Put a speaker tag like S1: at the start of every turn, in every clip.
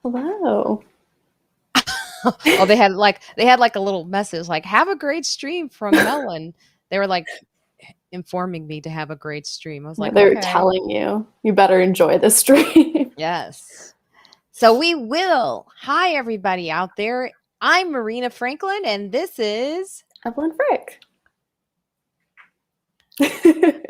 S1: Hello.
S2: Oh, they had like a little message like, have a great stream from Melon. They were like informing me to have a great stream. I was
S1: Yeah,
S2: like,
S1: they're
S2: okay,
S1: telling you better enjoy this stream.
S2: yes. So we will. Hi, everybody out there. I'm Marina Franklin, and this is.
S1: Evelyn Frick.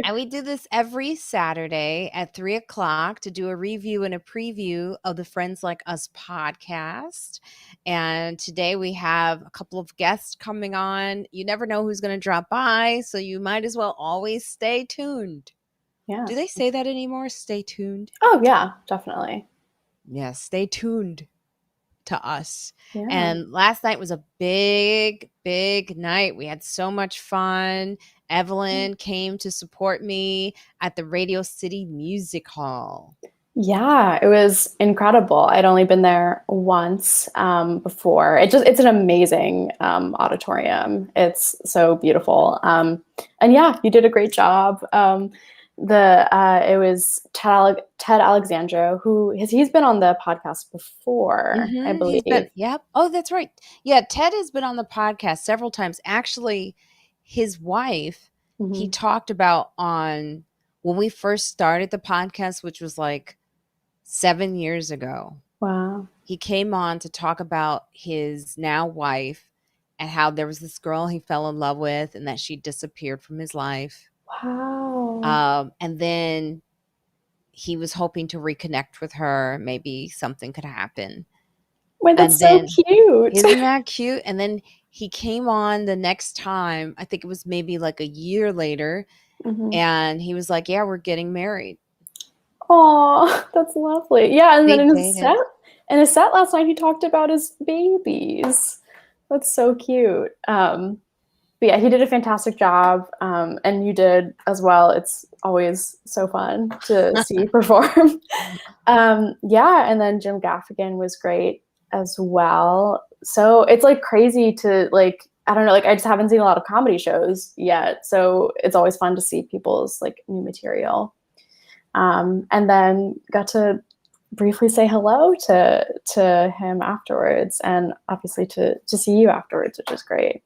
S2: And we do this every Saturday at 3:00 to do a review and a preview of the Friends Like Us podcast. And today we have a couple of guests coming on. You never know who's going to drop by, so you might as well always stay tuned.
S1: Yeah.
S2: Do they say that anymore? Stay tuned?
S1: Oh, yeah, definitely.
S2: Yes, stay tuned to us.
S1: Yeah.
S2: And last night was a big night. We had so much fun. Evelyn came to support me at the Radio City Music Hall.
S1: Yeah, it was incredible. I'd only been there once before. It's an amazing auditorium. It's so beautiful. And yeah, you did a great job. It was Ted Alexandro, he's been on the podcast before, I believe.
S2: Yep. Oh, that's right. Yeah, Ted has been on the podcast several times. Actually, his wife, he talked about on when we first started the podcast, which was like 7 years ago.
S1: Wow.
S2: He came on to talk about his now wife and how there was this girl he fell in love with and that she disappeared from his life.
S1: Wow.
S2: And then he was hoping to reconnect with her. Maybe something could happen.
S1: Wait, that's so cute.
S2: Isn't that cute? And then he came on the next time. I think it was maybe like a year later. And he was like, yeah, we're getting married.
S1: Oh, that's lovely. Yeah, and then in his set last night, he talked about his babies. That's so cute. But yeah, he did a fantastic job, and you did as well. It's always so fun to see you perform. Yeah, and then Jim Gaffigan was great as well. So it's like crazy to like, I don't know, like I just haven't seen a lot of comedy shows yet. So it's always fun to see people's like new material. And then got to briefly say hello to him afterwards, and obviously to see you afterwards, which is great.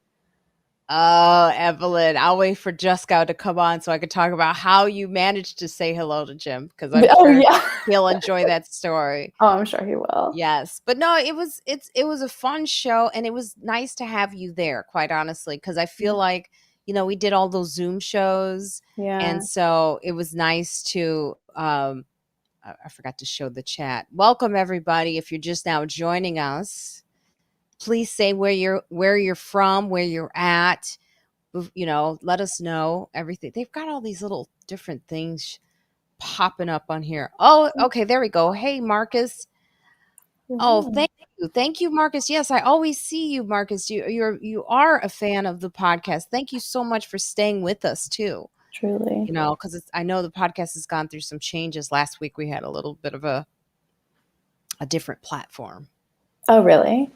S2: Oh, Evelyn, I'll wait for Juskow to come on so I could talk about how you managed to say hello to Jim, because I'm sure he'll enjoy that story.
S1: Oh, I'm sure he will.
S2: Yes. But no, it was a fun show, and it was nice to have you there, quite honestly, because I feel like, we did all those Zoom shows.
S1: Yeah.
S2: And so it was nice to I forgot to show the chat. Welcome everybody. If you're just now joining us, please say where you're from, where you're at. Let us know everything. They've got all these little different things popping up on here. Oh, okay, there we go. Hey, Marcus. Oh, thank you, Marcus. Yes, I always see you, Marcus. You are a fan of the podcast. Thank you so much for staying with us too.
S1: Truly,
S2: because I know the podcast has gone through some changes. Last week we had a little bit of a different platform.
S1: Oh, really?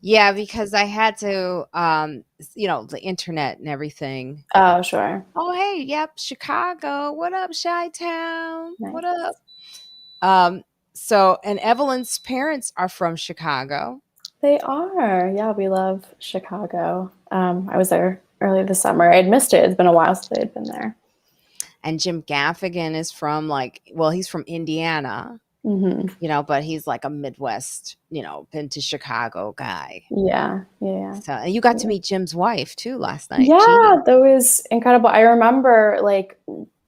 S2: Yeah, because I had to, the internet and everything.
S1: Oh, sure.
S2: Oh, hey, yep, Chicago. What up, Chi-Town? Nice. What up? So, and Evelyn's parents are from Chicago.
S1: They are. Yeah, we love Chicago. I was there earlier this summer. I'd missed it. It's been a while since I had been there.
S2: And Jim Gaffigan is from he's from Indiana. But he's like a Midwest, been to Chicago guy.
S1: Yeah.
S2: So, and you got to meet Jim's wife too last night.
S1: Yeah, Jeannie. That was incredible. I remember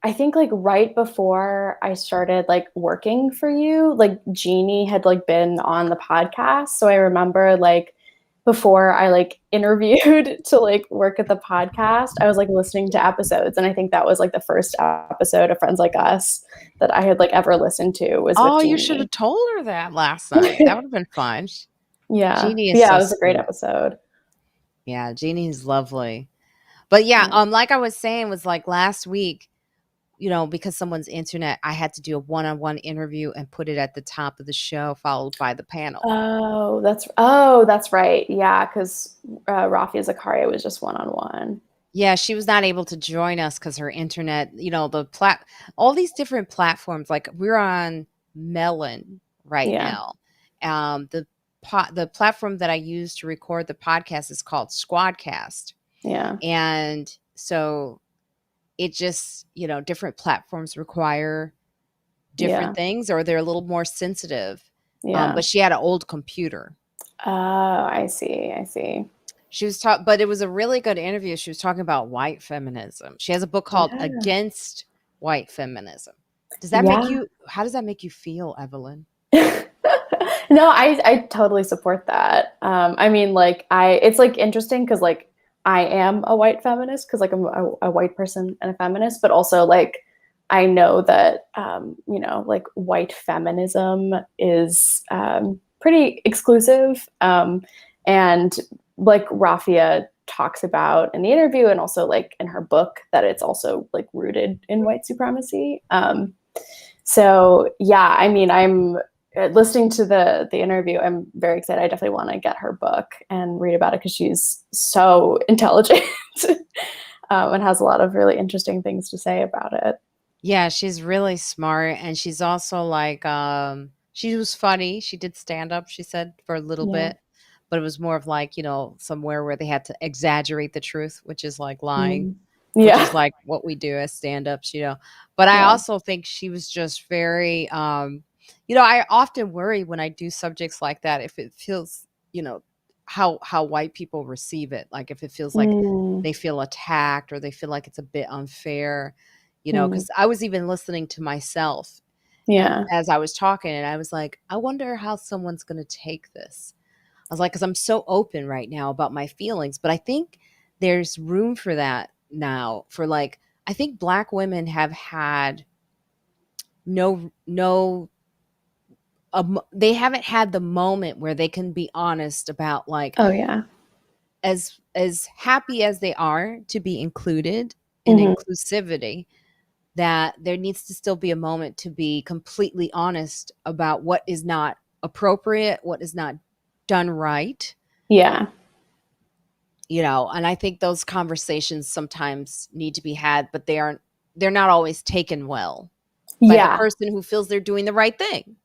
S1: I think right before I started working for you, Jeannie had been on the podcast. So I remember before I interviewed to work at the podcast, I was listening to episodes, and I think that was the first episode of Friends Like Us that I had ever listened to was with Jeannie.
S2: You should have told her that last night. That would have been fun.
S1: Yeah.
S2: Jeannie is
S1: it was a great episode.
S2: Yeah, Jeannie is lovely. But yeah, like I was saying, was last week, because someone's internet, I had to do a one-on-one interview and put it at the top of the show, followed by the panel.
S1: Oh, that's right. Yeah, because Rafi Zakaria was just one-on-one.
S2: Yeah, she was not able to join us because her internet, all these different platforms. We're on Melon now, The platform that I use to record the podcast is called Squadcast.
S1: Yeah.
S2: And so it just, different platforms require different things, or they're a little more sensitive.
S1: Yeah.
S2: But she had an old computer.
S1: Oh, I see.
S2: She was but it was a really good interview. She was talking about white feminism. She has a book called Against White Feminism. How does that make you feel, Evelyn?
S1: No, I totally support that. I mean, like, it's like interesting because like I am a white feminist because like I'm a white person and a feminist, but also like I know that like white feminism is pretty exclusive, and like Rafia talks about in the interview and also like in her book that it's also like rooted in white supremacy. So yeah, I mean, I'm listening to the interview. I'm very excited. I definitely want to get her book and read about it because she's so intelligent and has a lot of really interesting things to say about it.
S2: Yeah, she's really smart, and she's also like she was funny. She did stand up, she said, for a little bit, but it was more of like, somewhere where they had to exaggerate the truth, which is like lying. Which is like what we do as stand-ups, But I also think she was just very I often worry when I do subjects like that if it feels, how white people receive it. Like if it feels like they feel attacked or they feel like it's a bit unfair, because I was even listening to myself as I was talking, and I was like, I wonder how someone's going to take this. I was like, because I'm so open right now about my feelings, but I think there's room for that now. For like, I think Black women have had they haven't had the moment where they can be honest about like, as happy as they are to be included in inclusivity, that there needs to still be a moment to be completely honest about what is not appropriate, what is not done right.
S1: Yeah.
S2: And I think those conversations sometimes need to be had, but they're not always taken well by the person who feels they're doing the right thing.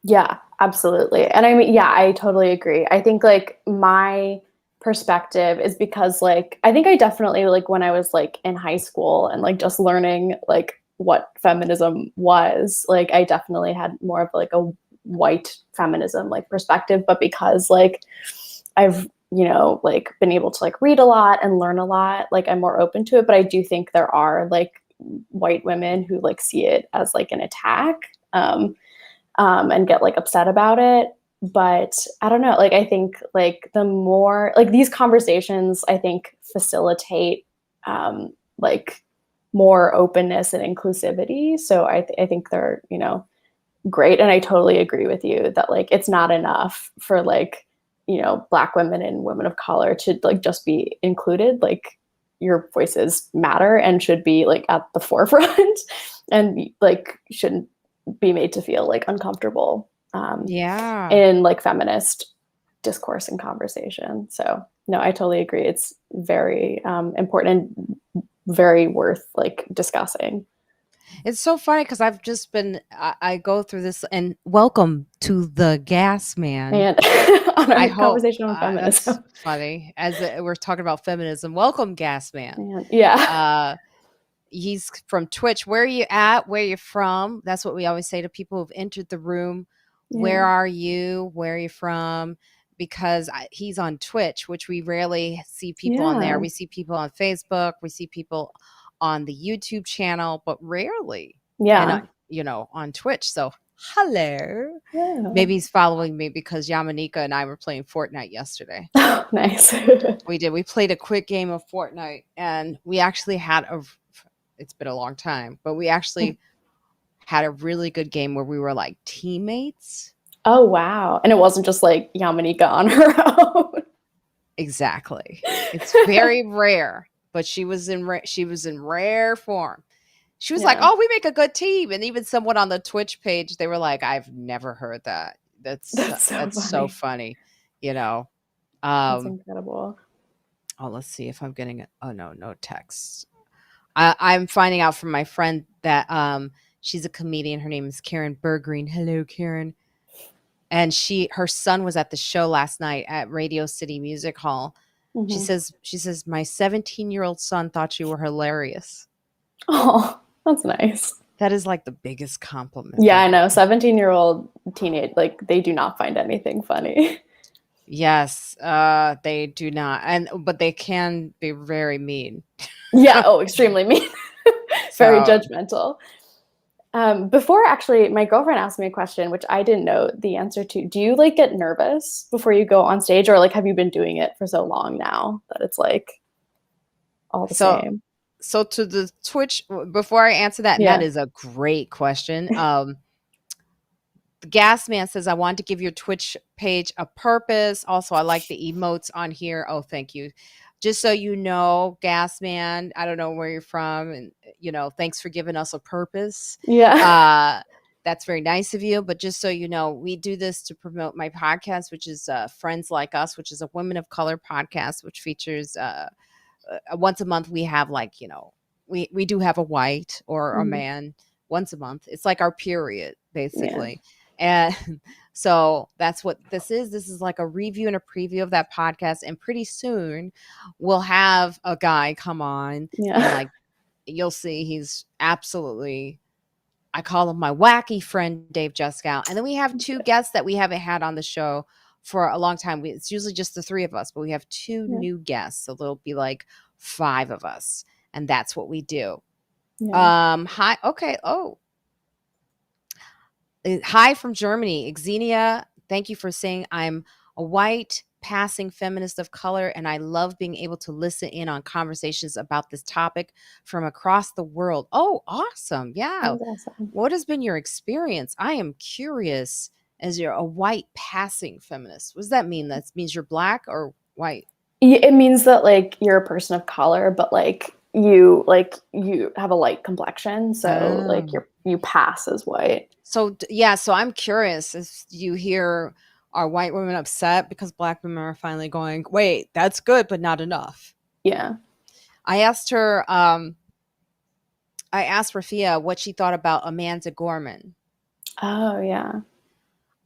S1: Yeah, absolutely. And I mean, yeah, I totally agree. I think like my perspective is because like I think I definitely like when I was like in high school and like just learning like what feminism was, like I definitely had more of like a white feminism like perspective, but because like I've like been able to like read a lot and learn a lot, like I'm more open to it. But I do think there are like white women who like see it as like an attack, and get like upset about it. But I don't know, like I think like the more like these conversations I think facilitate like more openness and inclusivity. So I think they're great, and I totally agree with you that like it's not enough for like Black women and women of color to like just be included. Like your voices matter and should be like at the forefront and like shouldn't be made to feel like uncomfortable in like feminist discourse and conversation. So no, I totally agree. It's very important and very worth like discussing.
S2: It's so funny because I've just been, I go through this, and welcome to the Gas Man.
S1: And on our conversation on feminism.
S2: That's funny. As we're talking about feminism, welcome, Gas Man. He's from Twitch. Where are you at? Where are you from? That's what we always say to people who've entered the room. Where are you? Where are you from? Because he's on Twitch, which we rarely see people on there. We see people on Facebook. We see people on the YouTube channel, but rarely, on Twitch. So hello. Maybe he's following me because Yamanika and I were playing Fortnite yesterday.
S1: Oh, nice.
S2: We did. We played a quick game of Fortnite, and we actually had it's been a long time, but we actually had a really good game where we were like teammates.
S1: Oh, wow. And it wasn't just like Yamanika on her own.
S2: Exactly. It's very rare, but she was in rare form. She was like, "Oh, we make a good team." And even someone on the Twitch page, they were like, "I've never heard that." That's so funny.
S1: That's incredible.
S2: Oh, let's see if I'm getting it. Oh, no text. I'm finding out from my friend that she's a comedian. Her name is Karen Bergreen. Hello, Karen. and her son was at the show last night at Radio City Music Hall. She says my 17-year-old son thought you were hilarious.
S1: Oh, that's nice.
S2: That is like the biggest compliment.
S1: Yeah, I know. 17-year-old teenage, like, they do not find anything funny.
S2: Yes, they do not, but they can be very mean.
S1: Yeah. Oh, extremely mean. Very judgmental. Before, actually, my girlfriend asked me a question, which I didn't know the answer to. Do you like get nervous before you go on stage, or like have you been doing it for so long now that it's like all the same?
S2: So to the Twitch, before I answer that, and that is a great question. The Gas Man says, I want to give your Twitch page a purpose. Also, I like the emotes on here. Oh, thank you. Just so you know, Gas Man, I don't know where you're from, and thanks for giving us a purpose.
S1: Yeah.
S2: That's very nice of you. But just so you know, we do this to promote my podcast, which is Friends Like Us, which is a women of color podcast, which features once a month. We have we do have a white or a man once a month. It's like our period, basically. Yeah. And so that's what this is. This is like a review and a preview of that podcast. And pretty soon we'll have a guy come on.
S1: Yeah.
S2: And you'll see he's absolutely, I call him my wacky friend, Dave Juskow. And then we have two guests that we haven't had on the show for a long time. It's usually just the three of us, but we have two new guests. So there'll be like 5 of us. And that's what we do. Yeah. Hi. Okay. Oh. Hi from Germany. Xenia, thank you for saying I'm a white passing feminist of color, and I love being able to listen in on conversations about this topic from across the world. Oh, awesome. Yeah. Awesome. What has been your experience? I am curious, as you're a white passing feminist. What does that mean? That means you're black or white?
S1: It means that you're a person of color, but you have a light complexion, so you pass as white.
S2: So yeah, so I'm curious if you hear, are white women upset because black women are finally going, wait, that's good, but not enough?
S1: Yeah.
S2: I asked her, I asked Rafia what she thought about Amanda Gorman.
S1: Oh, yeah.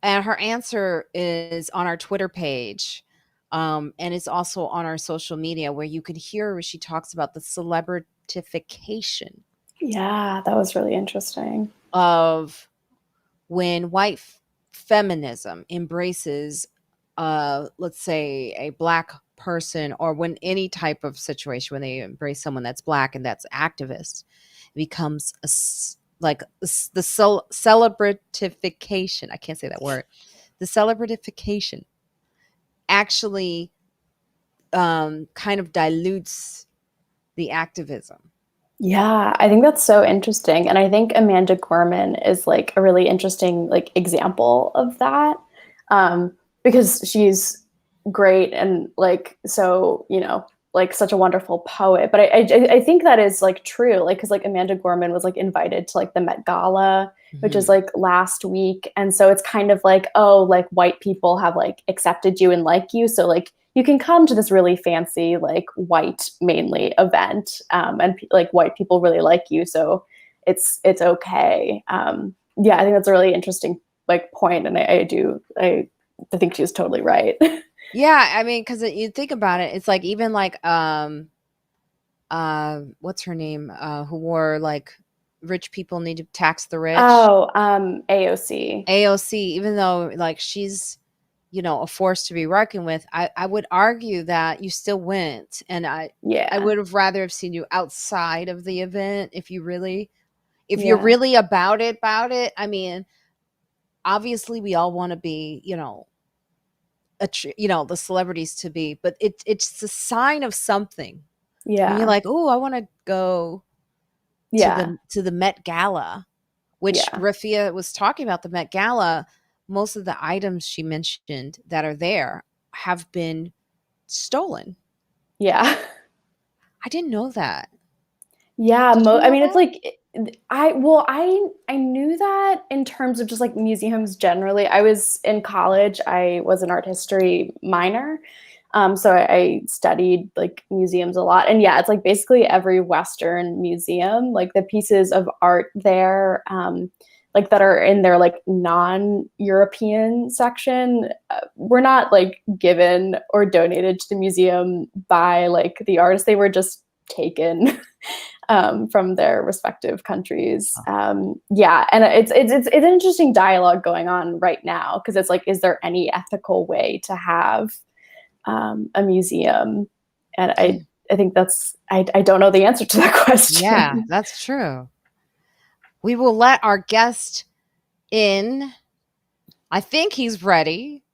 S2: And her answer is on our Twitter page. And it's also on our social media, where you could hear where she talks about the celebritification.
S1: Yeah, that was really interesting.
S2: Of when white feminism embraces, let's say, a black person, or when any type of situation, when they embrace someone that's black and that's activist, it becomes the celebritification. I can't say that word. The celebritification actually kind of dilutes the activism.
S1: Yeah, I think that's so interesting. And I think Amanda Gorman is a really interesting example of that, because she's great and so, such a wonderful poet. But I think that is true, because Amanda Gorman was invited to the Met Gala, which is last week. And so it's kind of white people have accepted you and like you. So you can come to this really fancy, white mainly event, and white people really like you, so it's okay. Yeah, I think that's a really interesting point, and I think she's totally right.
S2: Yeah, I mean, because you think about it, it's even what's her name? Who wore rich people need to tax the rich.
S1: Oh, AOC.
S2: AOC, even though she's a force to be reckoned with, I would argue that you still went. And I would have rather have seen you outside of the event if you're really about it. I mean, obviously we all want to be, the celebrities to be, but it's a sign of something.
S1: Yeah.
S2: When you're like, oh, I want to go to the Met Gala, which Rafia was talking about. The Met Gala, most of the items she mentioned that are there have been stolen.
S1: Yeah.
S2: I didn't know that.
S1: Yeah. I mean, it's I knew that in terms of just museums generally. I was in college. I was an art history minor. So I studied museums a lot. And yeah, it's basically every Western museum, the pieces of art there, like that are in their like non-European section were not like given or donated to the museum by like the artists. They were just taken from their respective countries. Yeah, and it's an interesting dialogue going on right now because it's like, is there any ethical way to have a museum? And I think that's I don't know the answer to that question.
S2: Yeah, that's true. We will let our guest in. I think he's ready.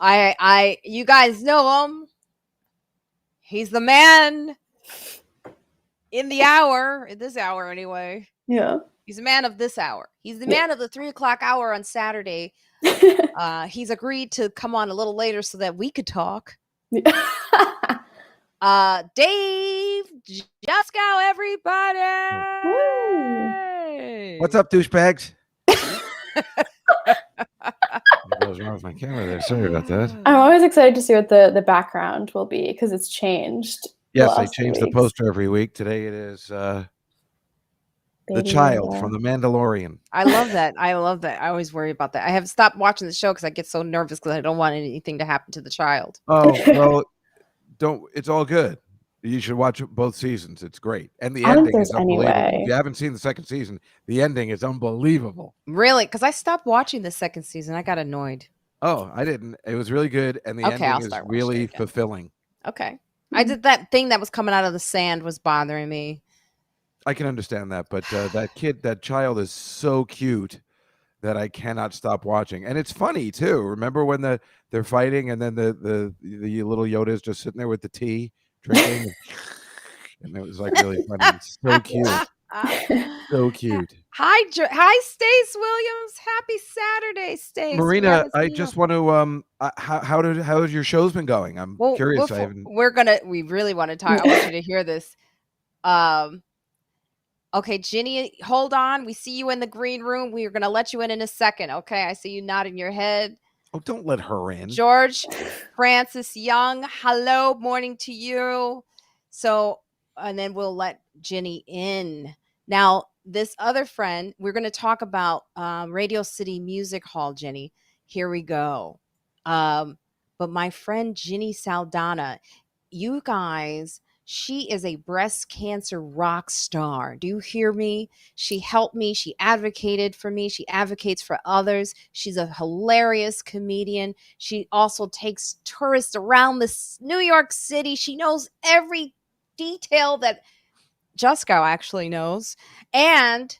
S2: You guys know him. He's the man in the hour, in this hour anyway.
S1: Yeah.
S2: He's a man of this hour. He's the man of the 3:00 hour on Saturday. He's agreed to come on a little later so that we could talk. Dave Juskow, everybody.
S1: Woo.
S3: What's up, douchebags? What was wrong with my camera there? Sorry about that.
S1: I'm always excited to see what the background will be because it's changed.
S3: Yes, I change the poster every week. Today it is the child from The Mandalorian.
S2: I love that. I love that. I always worry about that. I have stopped watching the show because I get so nervous because I don't want anything to happen to the child.
S3: Oh, well, don't. It's all good. You should watch both seasons. It's great. And the ending is unbelievable. If you haven't seen the second season, the ending is unbelievable.
S2: Really? Because I stopped watching the second season. I got annoyed.
S3: Oh, I didn't. It was really good. And the ending is really fulfilling.
S2: Okay. I did that thing that was coming out of the sand was bothering me.
S3: I can understand that. But that child is so cute that I cannot stop watching. And it's funny, too. Remember when they're fighting and then the little Yoda is just sitting there with the tea? Drinking, and it was like really funny. So cute, so cute.
S2: Hi, Stace Williams. Happy Saturday, Stace.
S3: Marina, I just want to how has your show's been going? I'm curious.
S2: We really want to talk. I want you to hear this. Okay, Jenny, hold on. We see you in the green room. We are gonna let you in a second. Okay, I see you nodding your head.
S3: Oh, don't let her in.
S2: George Francis Young, hello, morning to you. So, and then we'll let Jenny in. Now, this other friend, we're going to talk about Radio City Music Hall, Jenny. Here we go. But my friend Jenny Saldana, you guys, she is a breast cancer rock star. Do you hear me? She helped me. She advocated for me. She advocates for others. She's a hilarious comedian. She also takes tourists around New York City. She knows every detail that Juskow actually knows. And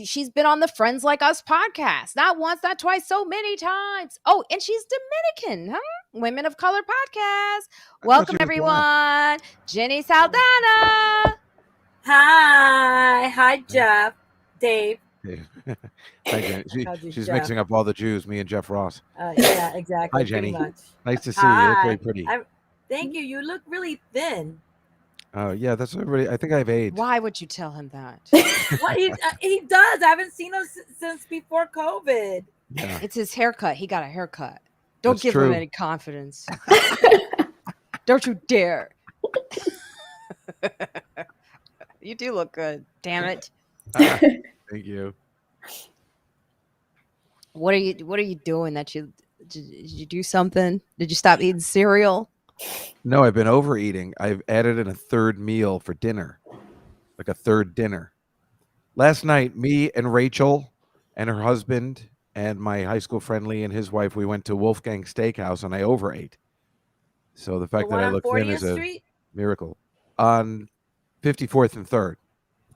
S2: she's been on the Friends Like Us podcast. Not once, not twice, so many times. Oh, and she's Dominican, huh? Women of Color podcast. Welcome, everyone. Jenny Saldana.
S4: Hi, Jeff. Dave.
S3: Hi, Jenny. She's Jeff. Mixing up all the Jews, me and Jeff Ross.
S4: Yeah, exactly.
S3: Hi, Jenny. Nice to see you. You look very pretty.
S4: Thank you. You look really thin.
S3: Oh, yeah, that's everybody. I think I have AIDS.
S2: Why would you tell him that?
S4: Well, he does. I haven't seen him since before COVID.
S3: Yeah.
S2: It's his haircut. He got a haircut. Don't give him any confidence. Don't you dare. You do look good. Damn it.
S3: Thank you.
S2: What are you doing? Did you do something? Did you stop eating cereal?
S3: No, I've been overeating. I've added in a third meal for dinner, like a third dinner. Last night, me and Rachel and her husband and my high school friend Lee and his wife, we went to Wolfgang Steakhouse and I overate. So the fact that I look thin is a miracle. On 54th and 3rd.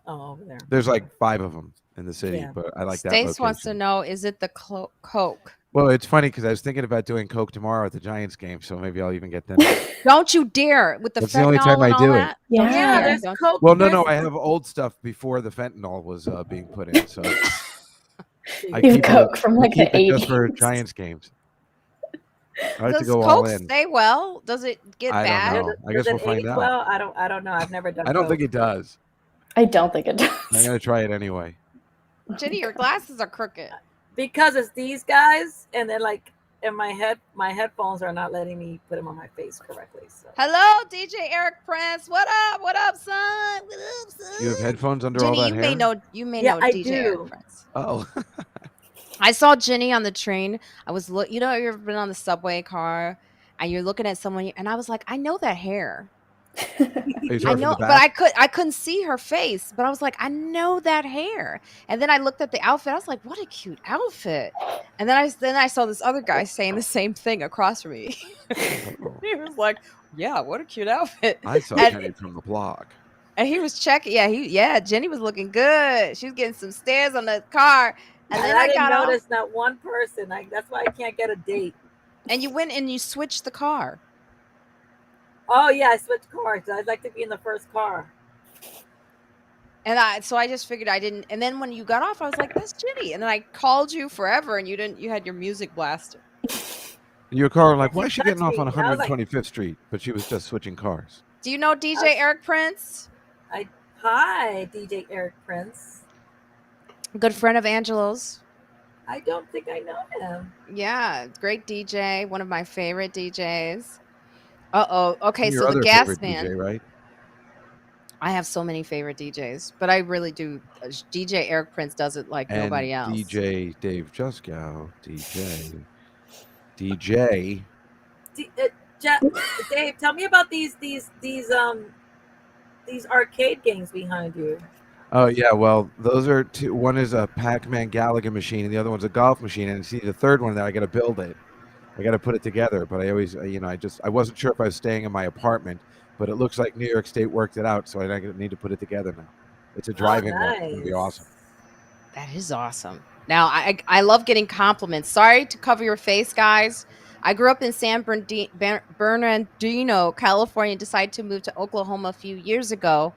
S4: Oh, over there.
S3: There's like 5 of them in the city, but I like that location.
S2: Stace wants to know, is it the Coke?
S3: Well, it's funny because I was thinking about doing Coke tomorrow at the Giants game, so maybe I'll even get them.
S2: Don't you dare with the
S3: That's the only time I do it.
S4: Yeah, there's Coke.
S3: Well, no, I have old stuff before the fentanyl was being put in, so
S1: I keep Coke from like the 80s
S3: just for Giants games. I like to go
S2: Coke
S3: all in.
S2: Stay well? Does it get bad?
S3: I don't know. I guess we'll find out.
S4: Well, I don't know. I've never done.
S3: I don't think it does.
S1: I don't think it does.
S3: I'm gonna try it anyway.
S2: Jenny, your glasses are crooked.
S4: Because it's these guys, and then like my headphones are not letting me put them on my face correctly. So.
S2: Hello, DJ Eric Prince. What up? What up, son? What up, son?
S3: You have headphones under all
S2: Jenny,
S3: that
S2: you
S3: hair?
S2: may know. You may
S4: Yeah,
S2: know
S4: I
S2: DJ
S4: do.
S2: Eric Prince.
S3: Oh.
S2: I saw Jenny on the train. I was you know, you've ever been on the subway car and you're looking at someone, and I was like, I know that hair. I know, but I couldn't see her face, but I was like, I know that hair. And then I looked at the outfit. I was like, what a cute outfit. And then I saw this other guy saying the same thing across from me. He was like, yeah, what a cute outfit.
S3: I saw Jenny from the block.
S2: And he was checking. Yeah, Jenny was looking good. She was getting some stares on the car. And then I
S4: didn't
S2: got
S4: notice
S2: off.
S4: not one person. That's why I can't get a date.
S2: And you went and you switched the car.
S4: Oh yeah, I switched cars. I'd like to be in the first car.
S2: And so I just figured I didn't. And then when you got off, I was like, that's Jenny. And then I called you forever and you didn't. You had your music blaster.
S3: You were calling like, why is she
S4: touched
S3: getting off on
S4: me. I was like-
S3: 125th Street? But she was just switching cars.
S2: Do you know DJ Eric Prince?
S4: Hi, DJ Eric Prince.
S2: Good friend of Angelo's.
S4: I don't think I know him.
S2: Yeah, great DJ. One of my favorite DJs. Okay,
S3: Your
S2: so the
S3: other
S2: gas
S3: favorite
S2: man.
S3: DJ, right?
S2: I have so many favorite DJs, but I really do. DJ Eric Prince does it like nobody else.
S3: DJ Dave Juskow.
S4: Dave, tell me about these arcade games behind you.
S3: Oh yeah, well those are two. One is a Pac-Man Galaga machine, and the other one's a golf machine. And see the third one there, I got to build it. I got to put it together. But I always, I wasn't sure if I was staying in my apartment, but it looks like New York State worked it out, so I need to put it together now. It's a driving one. It's gonna be awesome.
S2: That is awesome. Now I love getting compliments. Sorry to cover your face, guys. I grew up in San Bernardino, California, and decided to move to Oklahoma a few years ago.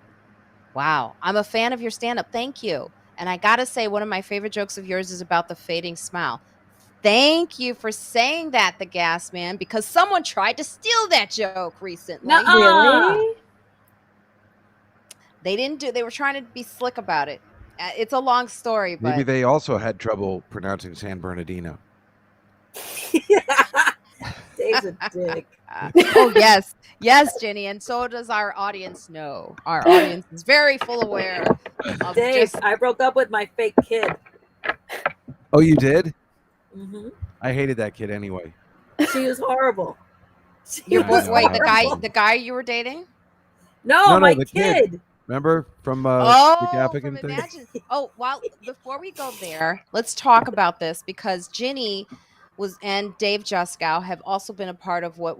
S2: Wow. I'm a fan of your stand-up. Thank you. And I got to say, one of my favorite jokes of yours is about the fading smile. Thank you for saying that, the gas man, because someone tried to steal that joke recently.
S1: Really?
S2: They were trying to be slick about it. It's a long story, but
S3: Maybe they also had trouble pronouncing San Bernardino.
S4: Dave's a dick.
S2: Oh yes, Jenny, and so does our audience know. Our audience is very full aware of
S4: Dave, I broke up with my fake kid.
S3: Oh, you did?
S4: Mm-hmm.
S3: I hated that kid anyway.
S4: She was horrible.
S2: Wait, the guy you were dating?
S4: No, my
S3: the
S4: kid.
S3: Remember from the Gaffigan thing?
S2: Oh, well, before we go there, let's talk about this because Jenny and Dave Juskow have also been a part of what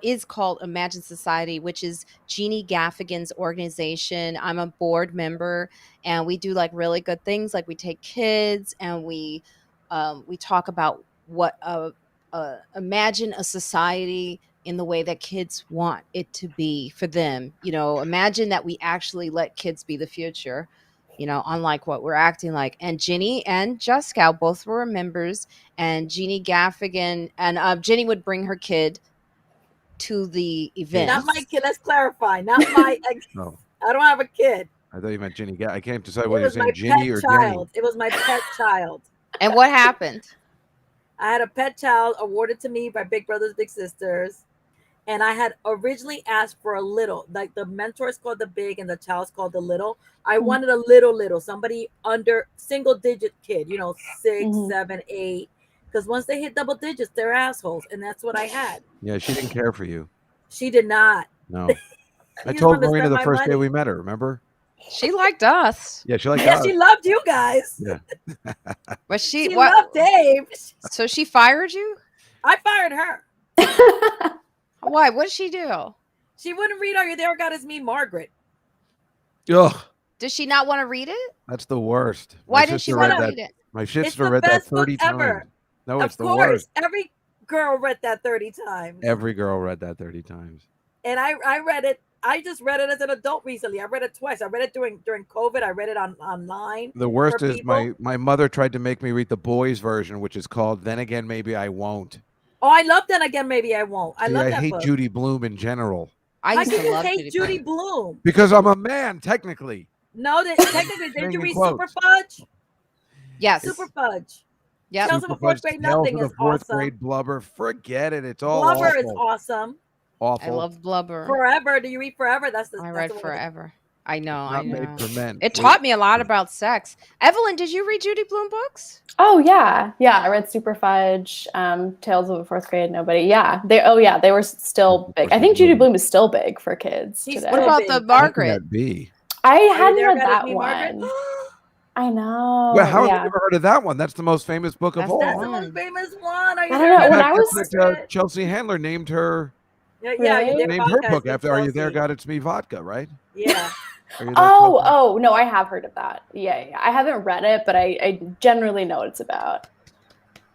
S2: is called Imagine Society, which is Jeannie Gaffigan's organization. I'm a board member, and we do like really good things. Like we take kids and we talk about what imagine a society in the way that kids want it to be for them. Imagine that we actually let kids be the future, unlike what we're acting like. And Jenny and Juskow both were members, and Jeannie Gaffigan and Jenny would bring her kid to the event.
S4: Not my kid. Let's clarify. Not my.
S3: No.
S4: I don't have a kid.
S3: I thought you meant Jenny. I can't decide whether you're saying Jenny or Jenny.
S4: It was my pet child.
S2: And what happened?
S4: I had a pet child awarded to me by Big Brothers Big Sisters. And I had originally asked for a little, like the mentor is called the big and the child's called the little. I wanted a little, somebody under single digit kid, 6, 7, 8. Because once they hit double digits, they're assholes. And that's what I had.
S3: Yeah, she didn't care for you.
S4: She did not.
S3: No. I told Marina the first day we met her, remember?
S2: She liked us.
S3: Yeah, she liked us.
S4: She loved you guys.
S3: Yeah.
S2: But she
S4: loved Dave.
S2: So she fired you?
S4: I fired her.
S2: Why? What did she do?
S4: She wouldn't read Are You There, God Is Me, Margaret.
S3: Ugh.
S2: Does she not want to read it?
S3: That's the worst.
S2: Why did she want to read it?
S3: My sister read that 30 times. No, it's the worst.
S4: Every girl read that 30 times.
S3: Every girl read that 30 times.
S4: And I read it. I just read it as an adult recently. I read it twice. I read it during COVID. I read it online.
S3: The worst is my mother tried to make me read the boys' version, which is called Then Again Maybe I Won't.
S4: Oh, I love Then Again Maybe I Won't. I love that
S3: hate
S4: book.
S3: Judy Blume in general.
S4: How do you hate Judy Blume?
S3: Because I'm a man, technically.
S4: No, technically, did you read Super Fudge?
S2: Yes.
S4: Super Fudge.
S2: Yeah.
S4: Tales of a Fourth Grade Nothing is
S3: fourth
S4: awesome.
S3: grade Blubber. Forget it. It's all
S4: Blubber
S3: awful.
S4: is awesome.
S3: Awful.
S2: I love Blubber.
S4: Forever. Do you read Forever?
S2: I read Forever. I know.
S3: Not made for men.
S2: It taught me a lot about sex. Evelyn, did you read Judy Blume books?
S1: Oh yeah. I read Super Fudge, Tales of a Fourth Grade Nobody. Yeah, they were still big. I think Judy Blume is still big for kids today.
S2: What about the Margaret?
S1: I hadn't read that one. I know.
S3: Well, how have you never heard of that one? That's the most famous book of all.
S4: That's the most famous one.
S1: I don't know. When I was
S3: Chelsea Handler named her.
S4: Yeah,
S3: named her book after Are You There, God? It's Me Vodka, right?
S4: Yeah.
S1: Oh, no, I have heard of that. Yeah. I haven't read it, but I generally know what it's about.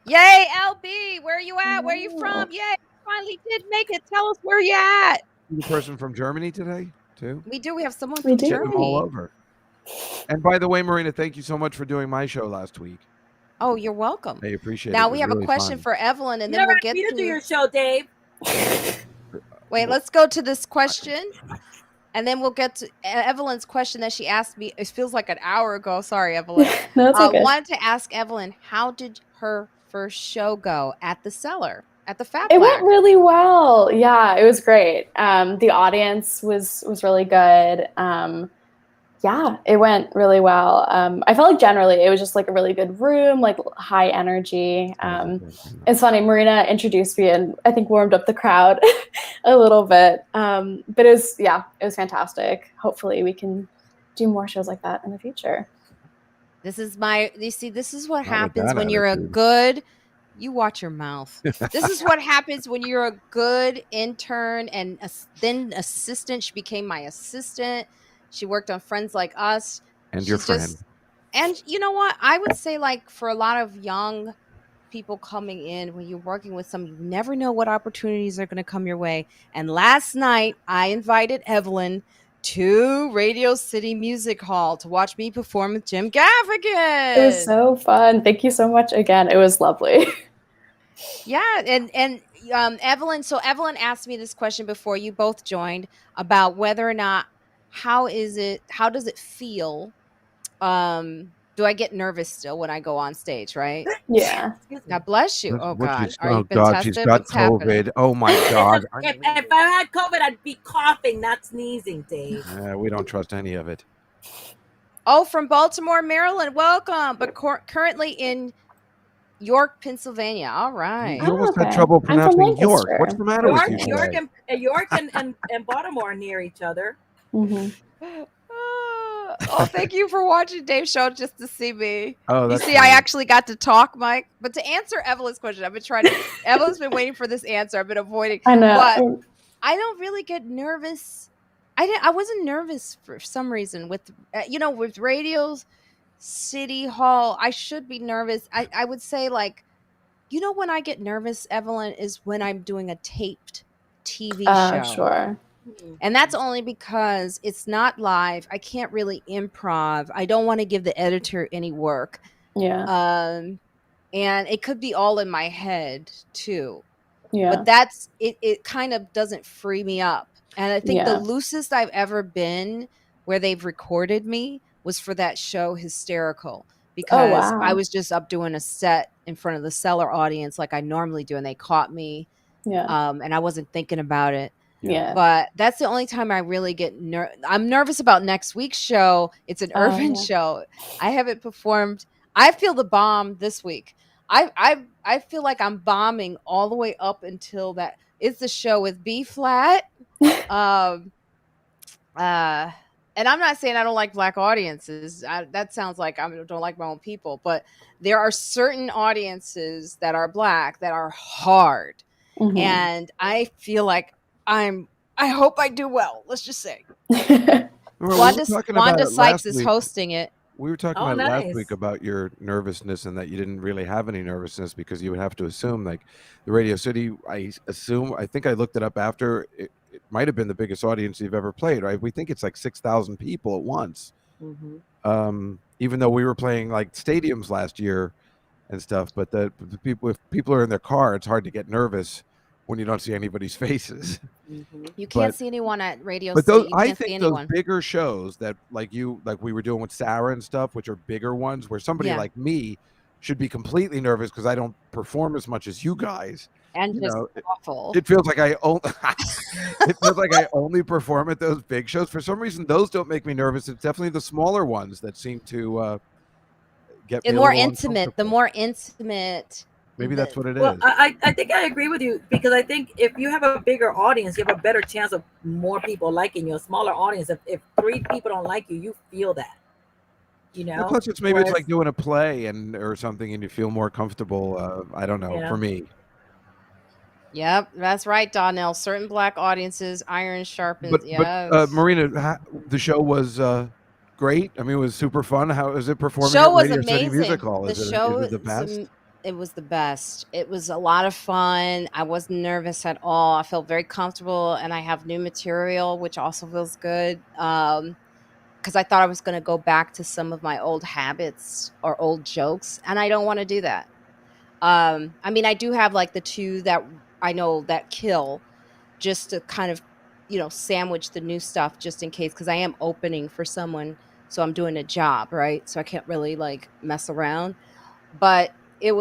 S2: Yay, LB, where are you at? Where are you from? Yay, finally did make it. Tell us where you at.
S3: The person from Germany today, too?
S2: We do. We have someone from Germany.
S3: All over. And by the way, Marina, thank you so much for doing my show last week.
S2: Oh, you're welcome.
S3: I appreciate it.
S2: Now we have a question for Evelyn, and then we'll get
S4: to your show, Dave.
S2: Wait, let's go to this question, and then we'll get to Evelyn's question that she asked me. It feels like an hour ago. Sorry, Evelyn.
S1: No, it's okay.
S2: Wanted to ask Evelyn, how did her first show go at the Cellar, at the Fat Black?
S1: It went really well. Yeah, it was great. The audience was really good. Yeah, it went really well. I felt like generally it was just like a really good room, like high energy. It's funny, Marina introduced me and I think warmed up the crowd a little bit. But it was fantastic. Hopefully we can do more shows like that in the future.
S2: This is what happens when you're a good, you watch your mouth. This is what happens when you're a good intern and then assistant. She became my assistant. She worked on Friends Like Us.
S3: And your friend.
S2: And you know what? I would say, like, for a lot of young people coming in, when you're working with some, you never know what opportunities are going to come your way. And last night, I invited Evelyn to Radio City Music Hall to watch me perform with Jim Gaffigan.
S1: It was so fun. Thank you so much again. It was lovely.
S2: Yeah, and Evelyn, so Evelyn asked me this question before you both joined about whether or not, how does it feel? Do I get nervous still when I go on stage, right?
S1: Yeah.
S2: God bless you. Oh God.
S3: She's got COVID. Oh my God.
S4: If I had COVID, I'd be coughing, not sneezing, Dave.
S3: We don't trust any of it.
S2: Oh, from Baltimore, Maryland. Welcome. But currently in York, Pennsylvania. All right.
S3: You almost had trouble pronouncing York. What's the matter with you?
S4: York and Baltimore are near each other.
S1: Mm-hmm.
S2: Oh, thank you for watching Dave's show just to see me.
S3: Oh,
S2: you see, funny. I actually got to talk, Mike. But to answer Evelyn's question, I've been trying to. Evelyn's been waiting for this answer. I've been avoiding.
S1: I know.
S2: But I don't really get nervous. I wasn't nervous for some reason with Radio City Hall. I should be nervous. I would say, like, when I get nervous, Evelyn, is when I'm doing a taped TV show.
S1: Sure.
S2: And that's only because it's not live. I can't really improv. I don't want to give the editor any work.
S1: Yeah.
S2: And it could be all in my head too.
S1: Yeah.
S2: But that's it. It kind of doesn't free me up. And I think the loosest I've ever been where they've recorded me was for that show Hysterical, because I was just up doing a set in front of the Cellar audience like I normally do, and they caught me.
S1: Yeah.
S2: And I wasn't thinking about it.
S1: Yeah.
S2: But that's the only time I really get I'm nervous about next week's show. It's an urban show. I haven't performed. I feel the bomb this week. I feel like I'm bombing all the way up until that. It's the show with B flat. And I'm not saying I don't like black audiences. That sounds like I don't like my own people. But there are certain audiences that are black that are hard. Mm-hmm. And I feel like I hope I do well. Let's just say. Wanda Sykes is hosting it.
S3: We were talking about last week about your nervousness and that you didn't really have any nervousness because you would have to assume, like, the Radio City, I think I looked it up after, it might have been the biggest audience you've ever played, right? We think it's like 6,000 people at once. Mm-hmm. Even though we were playing like stadiums last year and stuff, but the people, if people are in their car, it's hard to get nervous when you don't see anybody's faces.
S2: Mm-hmm. You can't see anyone at Radio
S3: City.
S2: But
S3: I think those bigger shows that like we were doing with Sarah and stuff, which are bigger ones where somebody like me should be completely nervous because I don't perform as much as you guys.
S2: And
S3: You
S2: just
S3: know,
S2: awful.
S3: it feels like I only perform at those big shows. For some reason, those don't make me nervous. It's definitely the smaller ones that seem to get me
S2: And
S3: a
S2: more
S3: little
S2: intimate. The
S3: uncomfortable.
S2: more intimate.
S3: Maybe that's what it
S4: Well,
S3: is.
S4: I think I agree with you, because I think if you have a bigger audience, you have a better chance of more people liking you. A smaller audience, if 3 people don't like you, you feel that. You
S3: And
S4: know.
S3: plus, it's maybe it's
S4: Whereas,
S3: like doing a play or something, and you feel more comfortable. I don't know.
S4: yeah.
S3: For me,
S2: Yep, that's right, Donnell. Certain black audiences, iron sharpens.
S3: but
S2: Yes.
S3: Marina, the show was great. I mean, it was super fun. How is it performing
S2: Show
S3: at
S2: was
S3: Radio City Music
S2: amazing.
S3: Hall?
S2: The
S3: Is
S2: show,
S3: it the best?
S2: it was the best. It was a lot of fun. I wasn't nervous at all. I felt very comfortable, and I have new material, which also feels good. Because I thought I was going to go back to some of my old habits or old jokes, and I don't want to do that. I mean, I do have like the 2 that I know that kill, just to kind of, sandwich the new stuff just in case, because I am opening for someone, so I'm doing a job, right? So I can't really like mess around. But it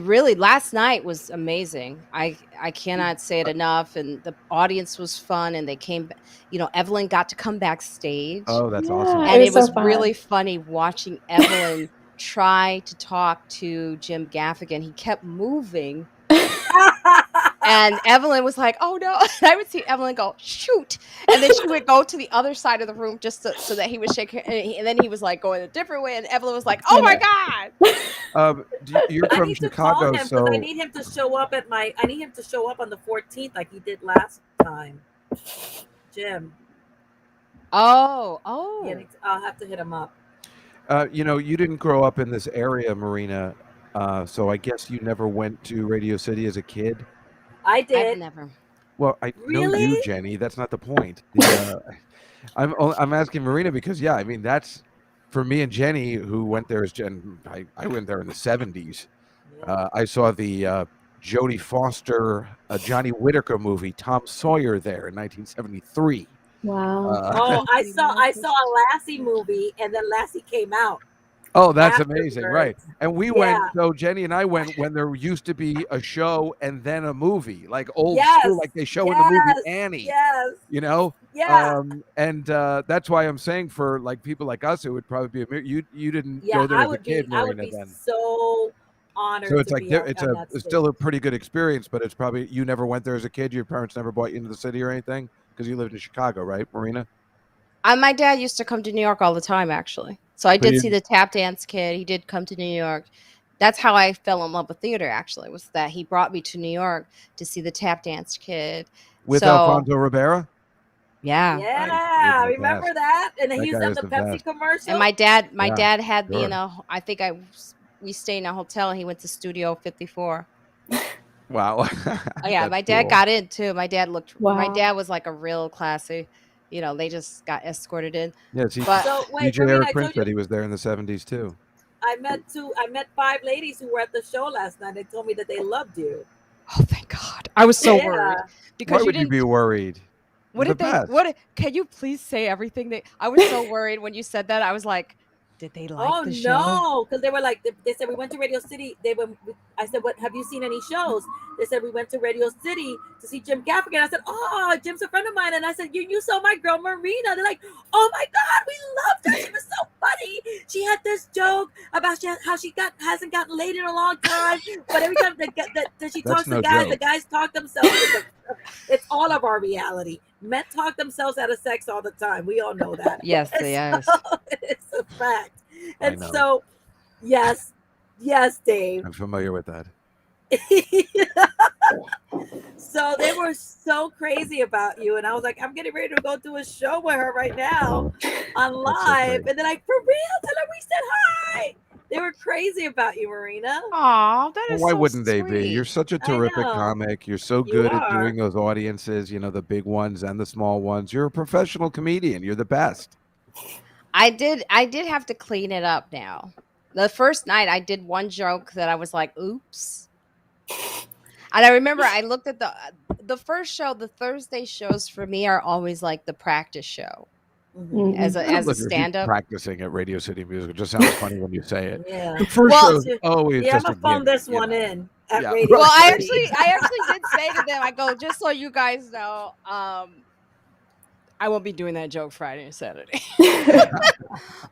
S2: really, last night was amazing. I cannot say it enough, and the audience was fun, and they came, Evelyn got to come backstage,
S3: Oh, that's awesome.
S1: Yeah,
S2: and
S1: it
S2: it
S1: was so
S2: was really
S1: fun.
S2: funny watching Evelyn try to talk to Jim Gaffigan. He kept moving. And Evelyn was like, "Oh no!" And I would see Evelyn go, "Shoot!" And then she would go to the other side of the room just so that he would shake her. And then he was like going a different way, and Evelyn was like, "Oh my god!"
S3: You're
S4: I
S3: from
S4: need to call
S3: Chicago,
S4: him because I
S3: so
S4: need him to show up at my. I need him to show up on the 14th, like he did last time. Jim. Yeah,
S2: Oh.
S4: I'll have to hit him up.
S3: you didn't grow up in this area, Marina. So I guess you never went to Radio City as a kid.
S4: I
S2: I've
S4: did.
S2: never.
S3: Well, I know you,
S4: Really?
S3: Jenny. That's not the point. I'm asking Marina because I mean that's for me and Jenny, who went there as Jen. I went there in the '70s.
S4: Yeah.
S3: I saw the Jodie Foster, Johnny Whitaker movie, Tom Sawyer, there in 1973.
S1: Wow.
S4: Oh, I saw a Lassie movie, and then Lassie came out
S3: Oh, that's amazing, right?
S4: afterwards.
S3: And we went.
S4: Yeah.
S3: So Jenny and I went when there used to be a show and then a movie, like old school,
S4: Yes.
S3: like they show in the movie Annie.
S4: Yes.
S3: You know,
S4: Yeah.
S3: and that's why I'm saying for like people like us, it would probably be you didn't
S4: Yeah.
S3: go there as a kid,
S4: I would
S3: Marina.
S4: be
S3: Then
S4: so
S3: so
S4: honored
S3: it's
S4: to
S3: like
S4: be on that
S3: it's
S4: stage.
S3: still a pretty good experience, but it's probably you never went there as a kid. Your parents never brought you into the city or anything because you lived in Chicago, right, Marina?
S2: My dad used to come to New York all the time, actually. So I
S3: So
S2: did
S3: you
S2: see the Tap Dance Kid. He did come to New York. That's how I fell in love with theater, actually, was that he brought me to New York to see the Tap Dance Kid.
S3: with
S2: So,
S3: Alfonso Rivera?
S2: yeah.
S3: Right.
S4: Yeah.
S3: He was the
S4: Remember
S3: best.
S4: that? And then
S3: That
S4: he used
S3: guy
S4: to have
S3: was
S4: the
S3: the
S4: Pepsi
S3: best.
S4: commercial.
S2: And my dad
S3: Yeah,
S2: had me in
S3: sure.
S2: we stayed in a hotel, and he went to Studio 54.
S3: Wow.
S2: Oh yeah,
S3: That's
S2: my dad
S3: cool.
S2: got in too. My dad
S1: Wow.
S2: was like a real classy. They just got escorted in.
S3: Yeah, see,
S2: But
S4: So wait,
S3: DJ
S4: Marina,
S3: Eric
S4: I
S3: Prince
S4: told you
S3: said he was there in the '70s too.
S4: I met 5 ladies who were at the show last night. They told me that they loved you.
S2: oh, thank God. I was so
S4: Yeah.
S2: worried
S3: Why
S2: because you
S3: would you
S2: didn't
S3: be worried?
S2: What
S3: You're
S2: did
S3: the
S2: they?
S3: best.
S2: Can you please say everything? I was so worried when you said that. I was like, did they like
S4: Oh
S2: the show?
S4: no, because they were like they said we went to Radio City. I said, what have you seen any shows? They said we went to Radio City to see Jim Gaffigan. I said, oh, Jim's a friend of mine. And I said, you saw my girl Marina. They're like, oh my God, we loved her. She was so funny. She had this joke about how she hasn't gotten laid in a long time, but every time that she talks
S3: That's
S4: to
S3: no
S4: guys,
S3: joke.
S4: the guys talk themselves. It's all of our reality. Men talk themselves out of sex all the time. We all know that.
S2: Yes,
S4: And
S2: yes.
S4: so, it's a fact.
S3: I
S4: And
S3: know.
S4: so, yes, Dave.
S3: I'm familiar with that.
S4: So they were so crazy about you, and I was like, I'm getting ready to go do a show with her right now on
S3: so
S4: live,
S3: great.
S4: and they're like, for real? Tell her we said hi. They were crazy about you, Marina.
S2: Aw, that
S3: Well,
S2: is
S3: why
S2: so
S3: wouldn't they be?
S2: sweet.
S3: You're such a
S4: I
S3: terrific
S4: know.
S3: comic. You're so
S4: You
S3: good at
S4: are.
S3: doing those audiences, the big ones and the small ones. You're a professional comedian. You're the best.
S2: I did have to clean it up now. The first night I did one joke that I was like, oops. And I remember I looked at the first show. The Thursday shows for me are always like the practice show. as a
S3: Look, if you're
S2: stand-up.
S3: practicing at Radio City Music, it just sounds funny when you say it.
S4: Yeah.
S3: The first
S2: Well,
S3: show is always
S4: Yeah,
S3: just
S4: I'm
S3: a
S4: gonna phone
S3: gimmick,
S4: this
S3: you
S4: one
S3: know?
S4: in at
S3: Yeah.
S4: Radio
S2: Well, I
S4: City.
S2: actually did say to them, I go, just so you guys know, I won't be doing that joke Friday and Saturday.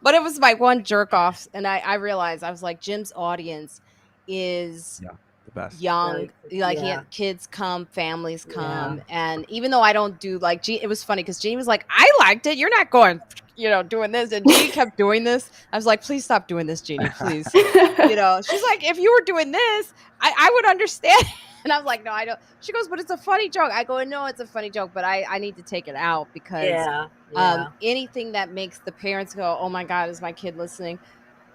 S2: But it was like one jerk off, and I realized, I was like, Jim's audience is
S3: Yeah, the best.
S2: young, like he
S4: Yeah.
S2: had kids come, families come,
S4: Yeah.
S2: and even though I don't do like it was funny because Jeannie was like, I liked it, you're not going, doing this, and Jeannie kept doing this. I was like, please stop doing this, Jeannie, please. She's like, if you were doing this, I would understand. And I was like, no, I don't. She goes, but it's a funny joke. I go, no, it's a funny joke, but I need to take it out because
S4: Yeah.
S2: anything that makes the parents go, oh my God, is my kid listening?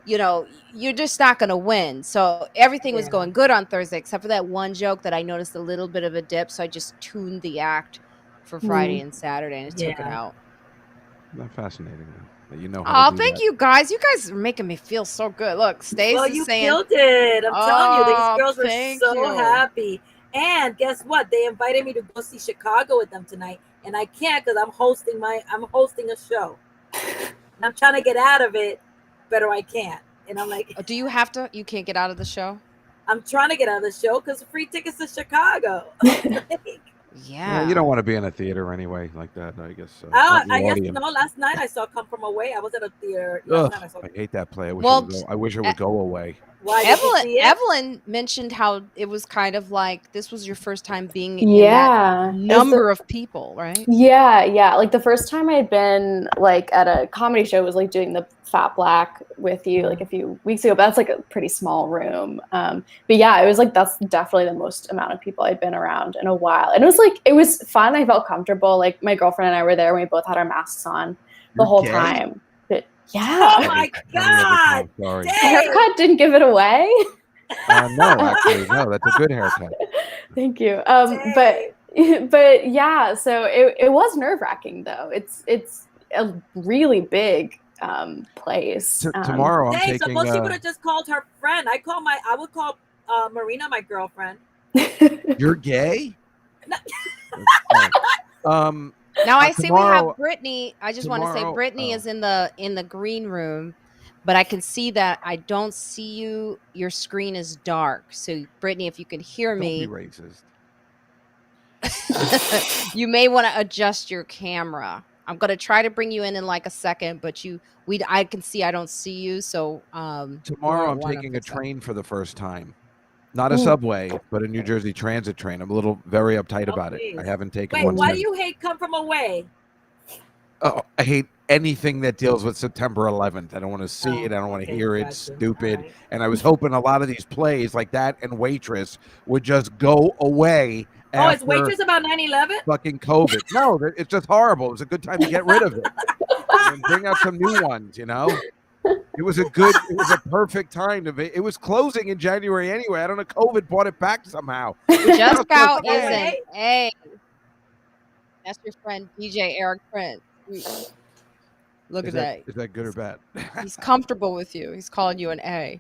S2: You're just not going to win. So everything was going good on Thursday, except for that one joke that I noticed a little bit of a dip. So I just tuned the act for Friday and Saturday and took it out.
S3: Not fascinating, though. You know how
S2: Oh,
S3: to do
S2: thank
S3: that.
S2: you guys. You guys are making me feel so good. Look, Stacey's
S4: Well, you
S2: saying,
S4: killed it. I'm telling you, these girls were
S2: thank
S4: so
S2: you.
S4: happy. And guess what? They invited me to go see Chicago with them tonight, and I can't because I'm hosting a show. And I'm trying to get out of it, but I can't. And I'm like,
S2: do you have to? You can't get out of the show?
S4: I'm trying to get out of the show because free tickets to Chicago.
S2: Yeah.
S3: You don't want to be in a theater anyway, like that. I guess.
S4: I guess last night I saw Come From Away. I was at a theater.
S3: I hate that play. I wish it would go away.
S4: Why
S2: Evelyn mentioned how it was kind of like this was your first time being in that number of people, right?
S1: Yeah. Like the first time I'd been like at a comedy show was like doing the Fat Black with you like a few weeks ago, but that's like a pretty small room. But yeah, it was like that's definitely the most amount of people I'd been around in a while. And it was fun. I felt comfortable. Like my girlfriend and I were there and we both had our masks on the whole time. But yeah.
S4: Oh my God.
S3: Sorry.
S1: The haircut didn't give it away.
S3: No, actually, no, that's a good haircut.
S1: Thank you. But yeah, so it was nerve-wracking though. It's a really big place.
S3: Tomorrow I'm taking.
S4: Suppose she would have just called her friend. I would call Marina my girlfriend.
S3: You're gay?
S2: Now I see we have Brittany. I just want to say Brittany is in the green room, but I can see that I don't see you. Your screen is dark. So Brittany, if you can hear me,
S3: don't be racist.
S2: You may want to adjust your camera. I'm going to try to bring you in like a second, but I can see I don't see you. So
S3: tomorrow I'm taking a train for the first time. Not a subway, but a New Jersey Transit train. I'm very uptight about it. I haven't taken one.
S4: Wait, why do you hate Come From Away?
S3: Oh, I hate anything that deals with September 11th. I don't want to see it. I don't want to hear it. It's stupid. Right. And I was hoping a lot of these plays like that and Waitress would just go away.
S4: Oh, is Waitress about 9/11?
S3: Fucking COVID. No, it's just horrible. It was a good time to get rid of it. And bring out some new ones, It was a perfect time it was closing in January anyway. I don't know. COVID brought it back somehow.
S2: Juskow isn't. Hey, that's your friend DJ Eric Prince. Look at that.
S3: Is that good or bad?
S2: He's comfortable with you. He's calling you an A.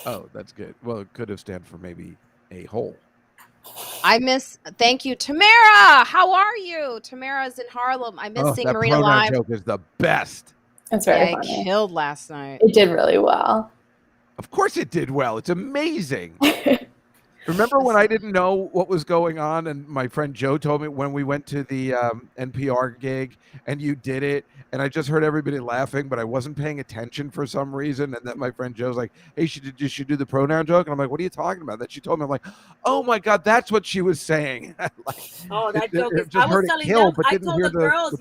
S3: Oh, that's good. Well, it could have stand for maybe a hole.
S2: Thank you, Tamara. How are you? Tamara's in Harlem. I miss seeing Marina live.
S3: That joke is the best.
S1: That's very funny.
S2: It killed last night.
S1: It did really well.
S3: Of course it did well. It's amazing. Remember when I didn't know what was going on and my friend Joe told me when we went to the NPR gig and you did it and I just heard everybody laughing, but I wasn't paying attention for some reason. And then my friend Joe's like, hey, you should do the pronoun joke. And I'm like, what are you talking about? Then she told me, I'm like, oh my God, that's what she was saying.
S4: That joke is, I was telling them, I told the girls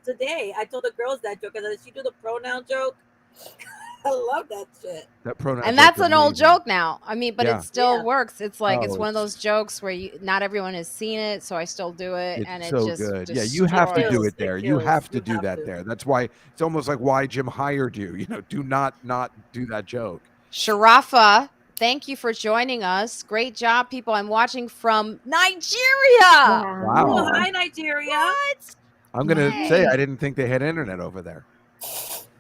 S4: today, I told the girls that joke. Did she do the pronoun joke? I love that shit.
S3: That pronoun,
S2: and that's an old joke now. I mean, but it still works. It's like it's one of those jokes where not everyone has seen it, so I still do it, and it's so just good.
S3: Yeah, you have to do it there. You have to do that there. That's why it's almost like why Jim hired you. Do not do that joke.
S2: Sharafa, thank you for joining us. Great job, people. I'm watching from Nigeria.
S3: Wow.
S4: Oh, hi, Nigeria.
S2: What?
S3: I'm gonna say I didn't think they had internet over there.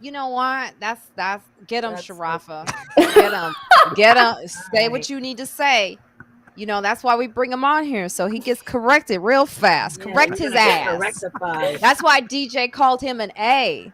S2: You know what? That's get them, Sharafa. Get them. Say what you need to say. You know, that's why we bring him on here, so he gets corrected real fast.
S4: Yeah,
S2: Correct
S4: he's
S2: his
S4: gonna get
S2: ass.
S4: rectified.
S2: That's why DJ called him an A.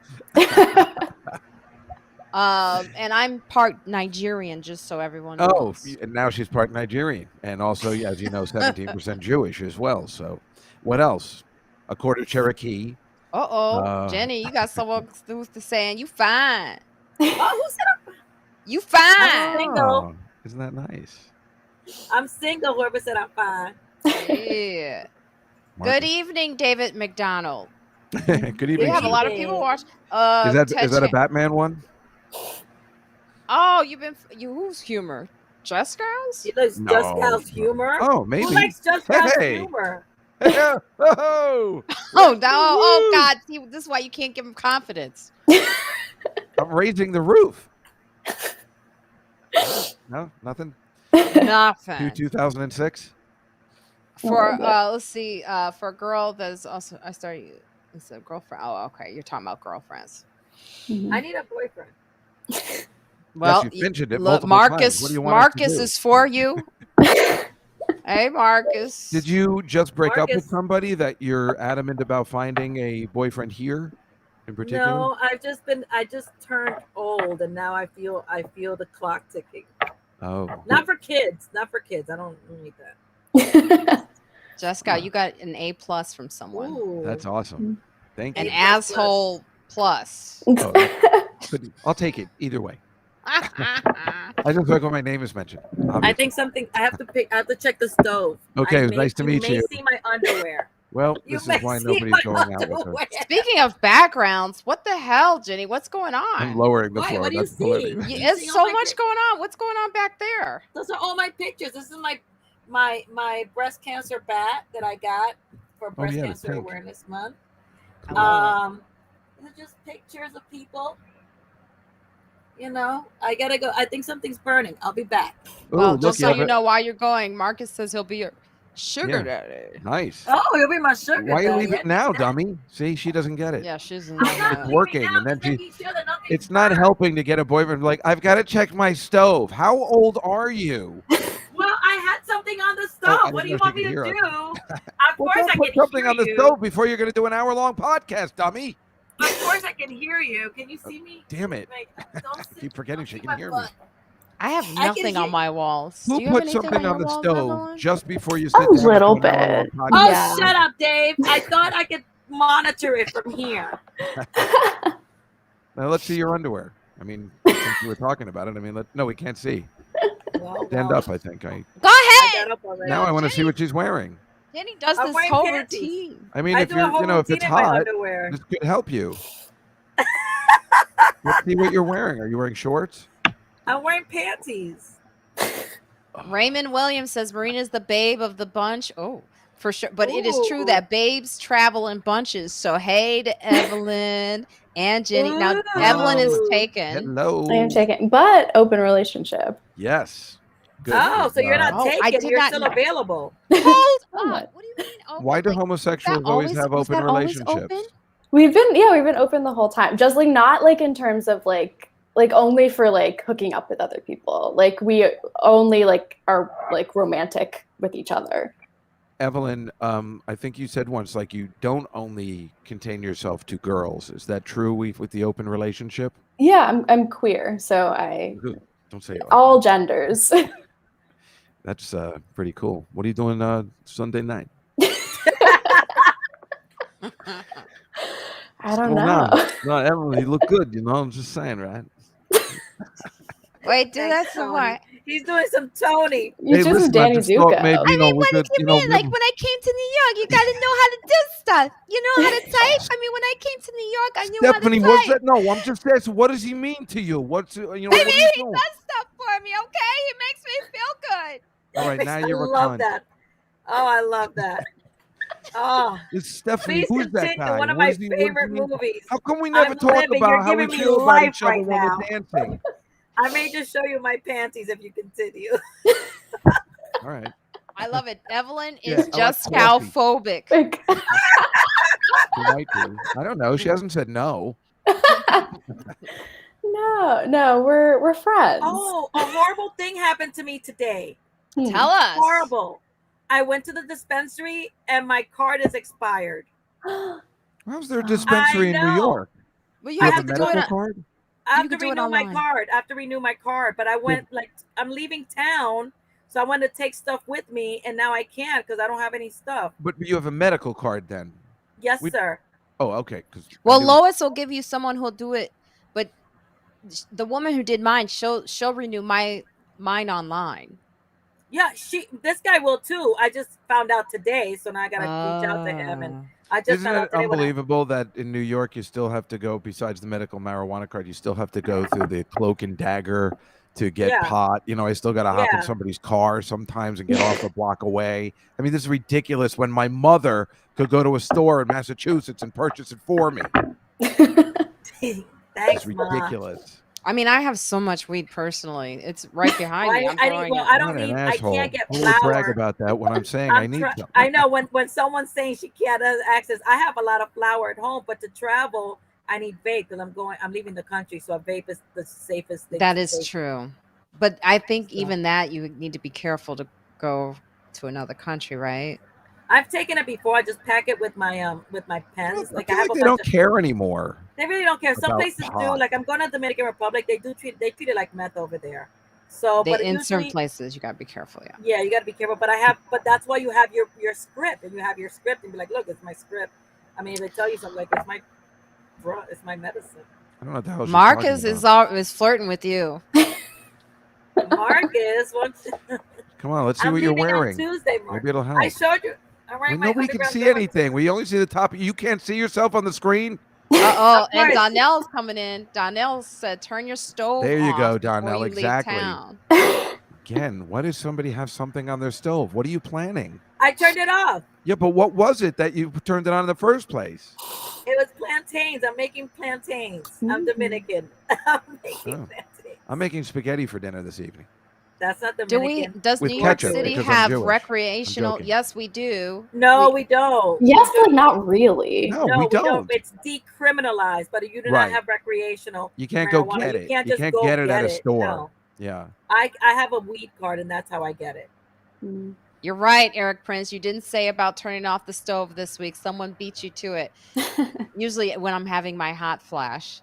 S2: And I'm part Nigerian, just so everyone knows.
S3: and now she's part Nigerian, and also, as you know, 17% Jewish as well. So, what else? A quarter Cherokee.
S2: Jenny, you got someone who's saying you fine.
S4: Oh, who said
S2: You fine.
S4: single?
S3: Isn't that nice?
S4: I'm single. Whoever said I'm fine.
S2: Yeah. Good evening, David McDonald.
S3: Good
S2: We
S3: evening.
S2: have a
S3: Sue.
S2: lot of people watch.
S3: Is that a Batman one?
S2: Oh, who's humor? Juskow's?
S4: He likes Juskow's humor.
S3: Oh, maybe.
S4: Who likes Juskow's
S3: Hey.
S4: humor?
S3: Oh,
S2: Oh no! Oh God! See, this is why you can't give him confidence.
S3: I'm raising the roof. No, nothing.
S2: Nothing.
S3: 2006.
S2: For let's see. For a girl that's also it's a girlfriend. Oh, okay. You're talking about girlfriends.
S4: I need a boyfriend.
S2: Well,
S3: Yes, you mentioned it
S2: look,
S3: multiple times. What do you want us to
S2: Marcus
S3: do?
S2: is for you. Hey, Marcus.
S3: Did you just break up with
S4: Marcus.
S3: somebody that you're adamant about finding a boyfriend here in particular?
S4: No, I just turned old, and now I feel the clock ticking.
S3: Oh.
S4: Not for kids. I don't need that.
S2: Jessica, you got an A+ from someone.
S4: Ooh.
S3: That's awesome. Thank you.
S2: An asshole plus.
S3: Oh, I'll take it either way. I just like when my name is mentioned.
S4: I think something I have to check the stove.
S3: Okay, it was nice to meet you.
S4: You may see my underwear.
S3: Well,
S4: You
S3: this
S4: may
S3: is why
S4: see
S3: nobody's
S4: my
S3: going out with her.
S4: underwear.
S2: Speaking of backgrounds, what the hell, Jenny? What's going
S3: I'm
S2: on?
S3: lowering the
S4: Why?
S3: floor.
S4: What do you
S3: That's plenty.
S4: see?
S2: It's
S4: see
S2: so
S4: all my
S2: much going on. What's going on back there?
S4: Those are all my pictures. This is my breast cancer bat that I got for breast
S3: yeah,
S4: cancer
S3: pink.
S4: awareness month.
S2: I love
S4: They're just pictures of people. You know, I gotta go. I think something's burning. I'll be back.
S2: Well,
S3: Ooh,
S2: just
S3: look,
S2: so
S3: yeah,
S2: you know why you're going, Marcus says he'll be your sugar daddy.
S3: Nice.
S4: Oh, you'll be my sugar
S3: Why you
S4: daddy.
S3: leave it now, dummy? See, she doesn't get it.
S2: Yeah, she's
S4: I'm not
S3: It's
S4: leaving
S3: working,
S4: now,
S3: and then
S4: just making sure that nothing's
S3: It's not
S4: burned.
S3: helping to get a boyfriend. Like, I've got to check my stove. How old are you?
S4: Well, I had something on the
S3: Oh,
S4: stove.
S3: I
S4: what do you
S3: didn't know
S4: want
S3: she
S4: me to
S3: could
S4: do?
S3: hear
S4: Of course
S3: Don't
S4: I
S3: put
S4: can
S3: something
S4: hear
S3: on the
S4: you.
S3: stove before you're going to do an hour-long podcast, dummy.
S4: Of course I can hear you. Can you see me?
S3: Damn it.
S4: Like, don't sit-
S3: Keep forgetting
S4: don't
S3: she
S4: see
S3: can
S4: my
S3: hear me.
S4: butt.
S2: I have nothing on
S4: hear-
S2: my walls.
S3: Who
S2: Do you have
S3: put
S2: anything
S3: something on
S2: your
S3: the
S2: walls,
S3: stove
S2: Evelyn?
S3: just before you sit
S1: A
S3: down and
S1: little
S3: do an hour-long
S1: bit.
S3: podcast?
S4: Oh,
S1: Yeah.
S4: shut up, Dave. I thought I could monitor it from here.
S3: Now, let's see your underwear. I mean, since we were talking about it, I mean, no, we can't see.
S4: Well,
S3: Stand up, I think.
S2: Go
S4: I
S2: ahead.
S4: got up already.
S3: Now I want to see what she's wearing.
S2: Jenny does
S4: I'm
S2: this
S4: wearing
S2: whole
S4: panties.
S2: routine.
S3: I mean,
S4: I
S3: if
S4: do a
S3: you're,
S4: whole
S3: if
S4: routine
S3: it's
S4: in my
S3: hot,
S4: underwear.
S3: this could help you. Let's see what you're wearing. Are you wearing shorts?
S4: I'm wearing panties.
S2: Raymond Williams says Marina's the babe of the bunch. Oh, for sure. But it is true
S4: Ooh.
S2: that babes travel in bunches. So hey to Evelyn and Jenny. Now Evelyn is
S4: Ooh.
S2: taken.
S3: Hello.
S1: I am taking, but open relationship.
S3: Yes. Good.
S4: Oh, so you're not
S2: Oh, I
S4: taken.
S2: did
S4: You're
S2: not
S4: still
S2: know.
S4: available.
S2: Hold
S1: What?
S2: up. What do you mean? Open?
S3: Why do
S2: Like,
S3: homosexuals
S2: that
S3: always have
S2: was
S3: open
S2: that always
S3: relationships?
S2: open?
S1: We've been open the whole time. Just like not like in terms of like only for like hooking up with other people. Like we only like are like romantic with each other.
S3: Evelyn, I think you said once, like, you don't only contain yourself to girls. Is that true with the open relationship?
S1: Yeah, I'm queer, so I
S3: Don't say
S1: all genders.
S3: That's pretty cool. What are you doing Sunday night?
S1: I don't know.
S3: No, Evelyn, you look good. You know, I'm just saying, right?
S2: Wait, do that
S4: Thanks,
S2: for
S4: Tony.
S2: what?
S4: He's doing some Tony.
S1: You
S3: Hey,
S1: choose
S3: listen, I
S1: Danny
S3: just thought
S1: Zuko.
S3: maybe, you know, we
S2: What
S3: could,
S2: do you
S3: you know,
S2: mean? Like when I came to New York, you gotta know how to do stuff. You know how to type? I mean, when I came to New York, I knew
S3: Stephanie,
S2: how to
S3: what's
S2: type.
S3: that? No, I'm just asking. What does he mean to you? What's you know?
S2: I
S3: What are
S2: mean,
S3: you
S2: he
S3: doing?
S2: does stuff for me, okay? He makes me feel good.
S3: All right, now
S4: I
S3: you're a
S4: love
S3: cunt.
S4: that. Oh, I love that. Oh,
S3: It's Stephanie.
S4: please
S3: Who's that
S4: continue.
S3: guy?
S4: One of
S3: What
S4: my
S3: is he- what
S4: favorite
S3: does he mean?
S4: movies.
S3: How come we never
S4: I'm
S3: talk
S4: living.
S3: about
S4: You're
S3: how we
S4: giving me
S3: feel about
S4: life
S3: each other
S4: right
S3: when
S4: now.
S3: we're dancing?
S4: I may just show you my panties if you continue.
S3: All right.
S2: I love it. Evelyn
S3: Yeah,
S2: is
S3: I like
S2: just
S3: coffee.
S2: cow-phobic.
S1: Like,
S3: She might be. I don't know. She hasn't said no.
S1: no, we're friends.
S4: Oh, a horrible thing happened to me today.
S2: Tell us.
S4: Horrible. I went to the dispensary and my card is expired.
S3: How's there a dispensary in New York?
S2: Well,
S3: You have a medical card?
S4: I have to renew my card. I have to renew my card. But I went I'm leaving town, so I want to take stuff with me, and now I can't because I don't have any stuff.
S3: But you have a medical card then?
S4: Yes, sir.
S3: Oh, okay.
S2: Well, Lois will give you someone who'll do it, but the woman who did mine, she'll renew mine online.
S4: Yeah, this guy will too. I just found out today, so now I gotta reach out to him, and I just
S3: Isn't it unbelievable that in New York you still have to go, besides the medical marijuana card, you still have to go through the cloak and dagger to get pot. You know, I still got to hop in somebody's car sometimes and get off a block away. I mean, this is ridiculous when my mother could go to a store in Massachusetts and purchase it for me.
S4: Thanks,
S3: it's ridiculous.
S4: Ma.
S2: I mean, I have so much weed personally. It's right behind me.
S4: I can't get flour.
S3: I brag about that when I'm saying I need something.
S4: I know when someone's saying she can't access. I have a lot of flour at home, but to travel, I need vape because I'm leaving the country, so a vape is the safest thing.
S2: That is true, but I think even that you need to be careful to go to another country, right?
S4: I've taken it before. I just pack it with my pens.
S3: I feel like they don't care anymore.
S4: They really don't care. Some places do. Like I'm going to Dominican Republic. They treat it like meth over there. So, but
S2: in certain places you gotta be careful.
S4: Yeah, you gotta be careful. But that's why you have your script, and you have your script, and be like, look, it's my script. I mean, if they tell you something like it's my medicine.
S3: I don't know what the hell
S2: Marcus is flirting with you.
S4: Marcus,
S3: come on, let's see what you're wearing.
S4: Tuesday,
S3: maybe it'll help.
S4: I showed you.
S3: Nobody can see anything. We only see the top. You can't see yourself on the screen.
S2: And Donnell's coming in. Donnell said, "Turn your stove."
S3: There you
S2: off
S3: go, Donnell. Exactly. Again, why does somebody have something on their stove? What are you planning?
S4: I turned it off.
S3: Yeah, but what was it that you turned it on in the first place?
S4: It was plantains. I'm making plantains. I'm Dominican.
S3: I'm making spaghetti for dinner this evening.
S4: That's not Dominican.
S2: Does New York City have recreational? Yes, we do.
S4: No, we don't.
S1: Yes, but not really.
S3: No, we don't.
S4: It's decriminalized, but you do not have recreational.
S3: You can't go get it. You can't get it at a store.
S4: No.
S3: Yeah.
S4: I have a weed card, and that's how I get it.
S2: You're right, Eric Prince. You didn't say about turning off the stove this week. Someone beat you to it. Usually when I'm having my hot flash,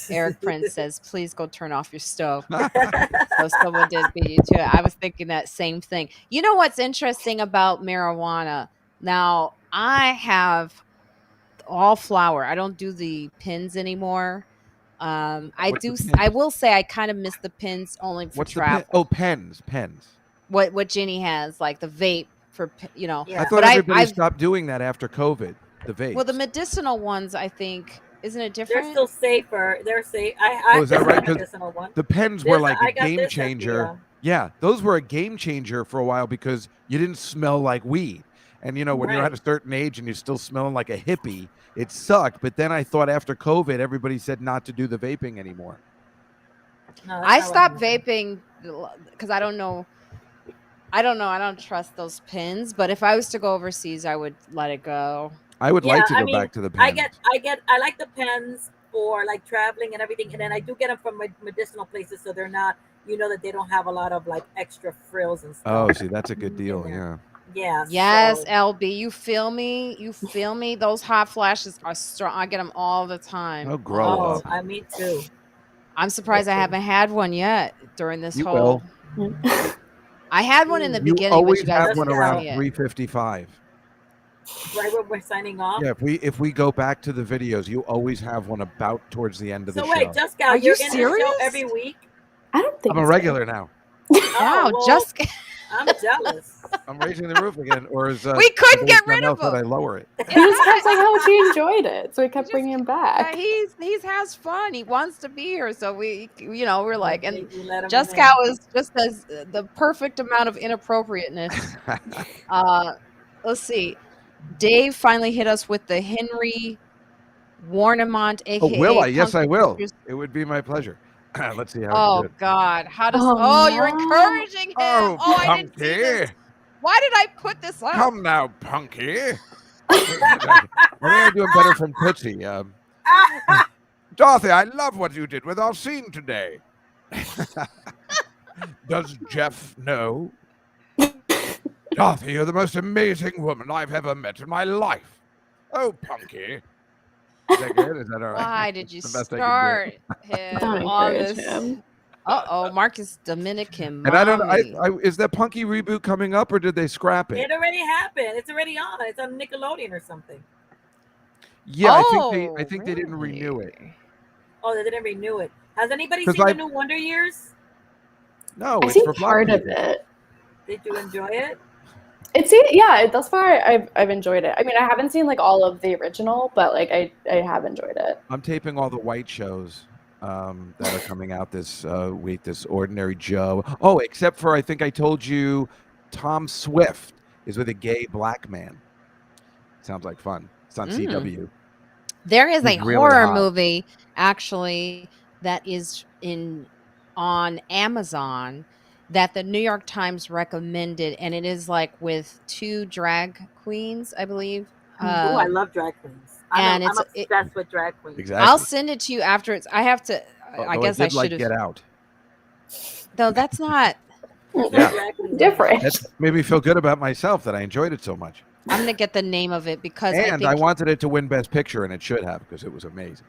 S2: Eric Prince says, please go turn off your stove. So someone did beat you to it. I was thinking that same thing. You know what's interesting about marijuana? Now, I have all flour. I don't do the pins anymore. I will say I kind of miss the pins only for travel.
S3: Pens.
S2: What Jenny has, like the vape for,
S3: Yeah. I thought everybody stopped doing that after COVID, the vape.
S2: Well, the medicinal ones, I think, isn't it different?
S4: They're still safer. They're safe.
S3: Is that right? The pens were like a game changer. Yeah, those were a game changer for a while because you didn't smell like weed. And, when you're at a certain age and you're still smelling like a hippie, it sucked. But then I thought after COVID, everybody said not to do the vaping anymore.
S4: No,
S2: I stopped vaping because I don't know. I don't trust those pins. But if I was to go overseas, I would let it go.
S3: I would like to go back to the pens.
S4: I like the pens for like traveling and everything. And then I do get them from medicinal places. So they're not, that they don't have a lot of like extra frills and stuff.
S3: Oh, see, that's a good deal. Yeah.
S4: Yeah.
S2: Yes, LB, you feel me? Those hot flashes are strong. I get them all the time.
S3: Oh, grow up.
S4: Me too.
S2: I'm surprised I haven't had one yet during this whole. I had one in the beginning.
S3: You always have one around 3:55.
S4: Right when we're signing off.
S3: Yeah, if we go back to the videos, you always have one about towards the end of the show.
S4: So wait, Juskow, you're in the show every week?
S1: I don't think
S3: I'm a regular now.
S2: Wow, Juskow.
S4: I'm jealous.
S3: I'm raising the roof again, or is
S2: we couldn't get rid of him?
S3: I lower it.
S1: He just kept saying how much he enjoyed it, so we kept bringing him back.
S2: He has fun. He wants to be here, so we're like, and Juskow is just as the perfect amount of inappropriateness. Let's see. Dave finally hit us with the Henry Warnemont, aka.
S3: Oh, will I? Yes, I will. It would be my pleasure. Let's see how.
S2: Oh God! How does? You're encouraging him.
S3: Oh,
S2: I didn't see this. Why did I put this up?
S3: Come now, Punky. I think I'm doing better from Tootsie. Dorothy, I love what you did with our scene today. Does Jeff know? Dorothy, you're the most amazing woman I've ever met in my life. Oh, Punky. Is that good? Is that all right?
S2: Why did you
S3: The best I can do.
S2: start him
S1: Don't
S2: on
S1: encourage
S2: this?
S1: him.
S2: Marcus Dominican.
S3: And I don't
S2: mommy.
S3: know. Is that Punky reboot coming up, or did they scrap it?
S4: It already happened. It's already on. It's on Nickelodeon or something.
S3: Yeah, I think they didn't renew it.
S4: Oh, they didn't renew it. Has anybody
S3: 'Cause
S4: seen the new Wonder Years?
S3: No,
S1: I
S3: it's
S1: think
S3: for black
S1: part of
S3: people.
S1: it.
S4: Did you enjoy it?
S1: Thus far I've enjoyed it. I mean, I haven't seen like all of the original, but like I have enjoyed it.
S3: I'm taping all the white shows that are coming out this week. This Ordinary Joe. Oh, except for I think I told you, Tom Swift is with a gay black man. Sounds like fun. It's on CW.
S2: There is
S3: He's
S2: a
S3: really
S2: horror
S3: hot.
S2: movie actually that is on Amazon that the New York Times recommended, and it is like with 2 drag queens, I believe.
S4: Oh, I love drag queens. I'm obsessed with drag queens.
S3: Exactly.
S2: I'll send it to you after it's. I have to. I guess I
S3: did like
S2: should
S3: Get
S2: have.
S3: Out.
S2: Though that's not.
S3: Yeah.
S1: Different.
S3: That made me feel good about myself that I enjoyed it so much.
S2: I'm gonna get the name of it because
S3: And
S2: I think
S3: wanted it to win Best Picture, and it should have because it was amazing.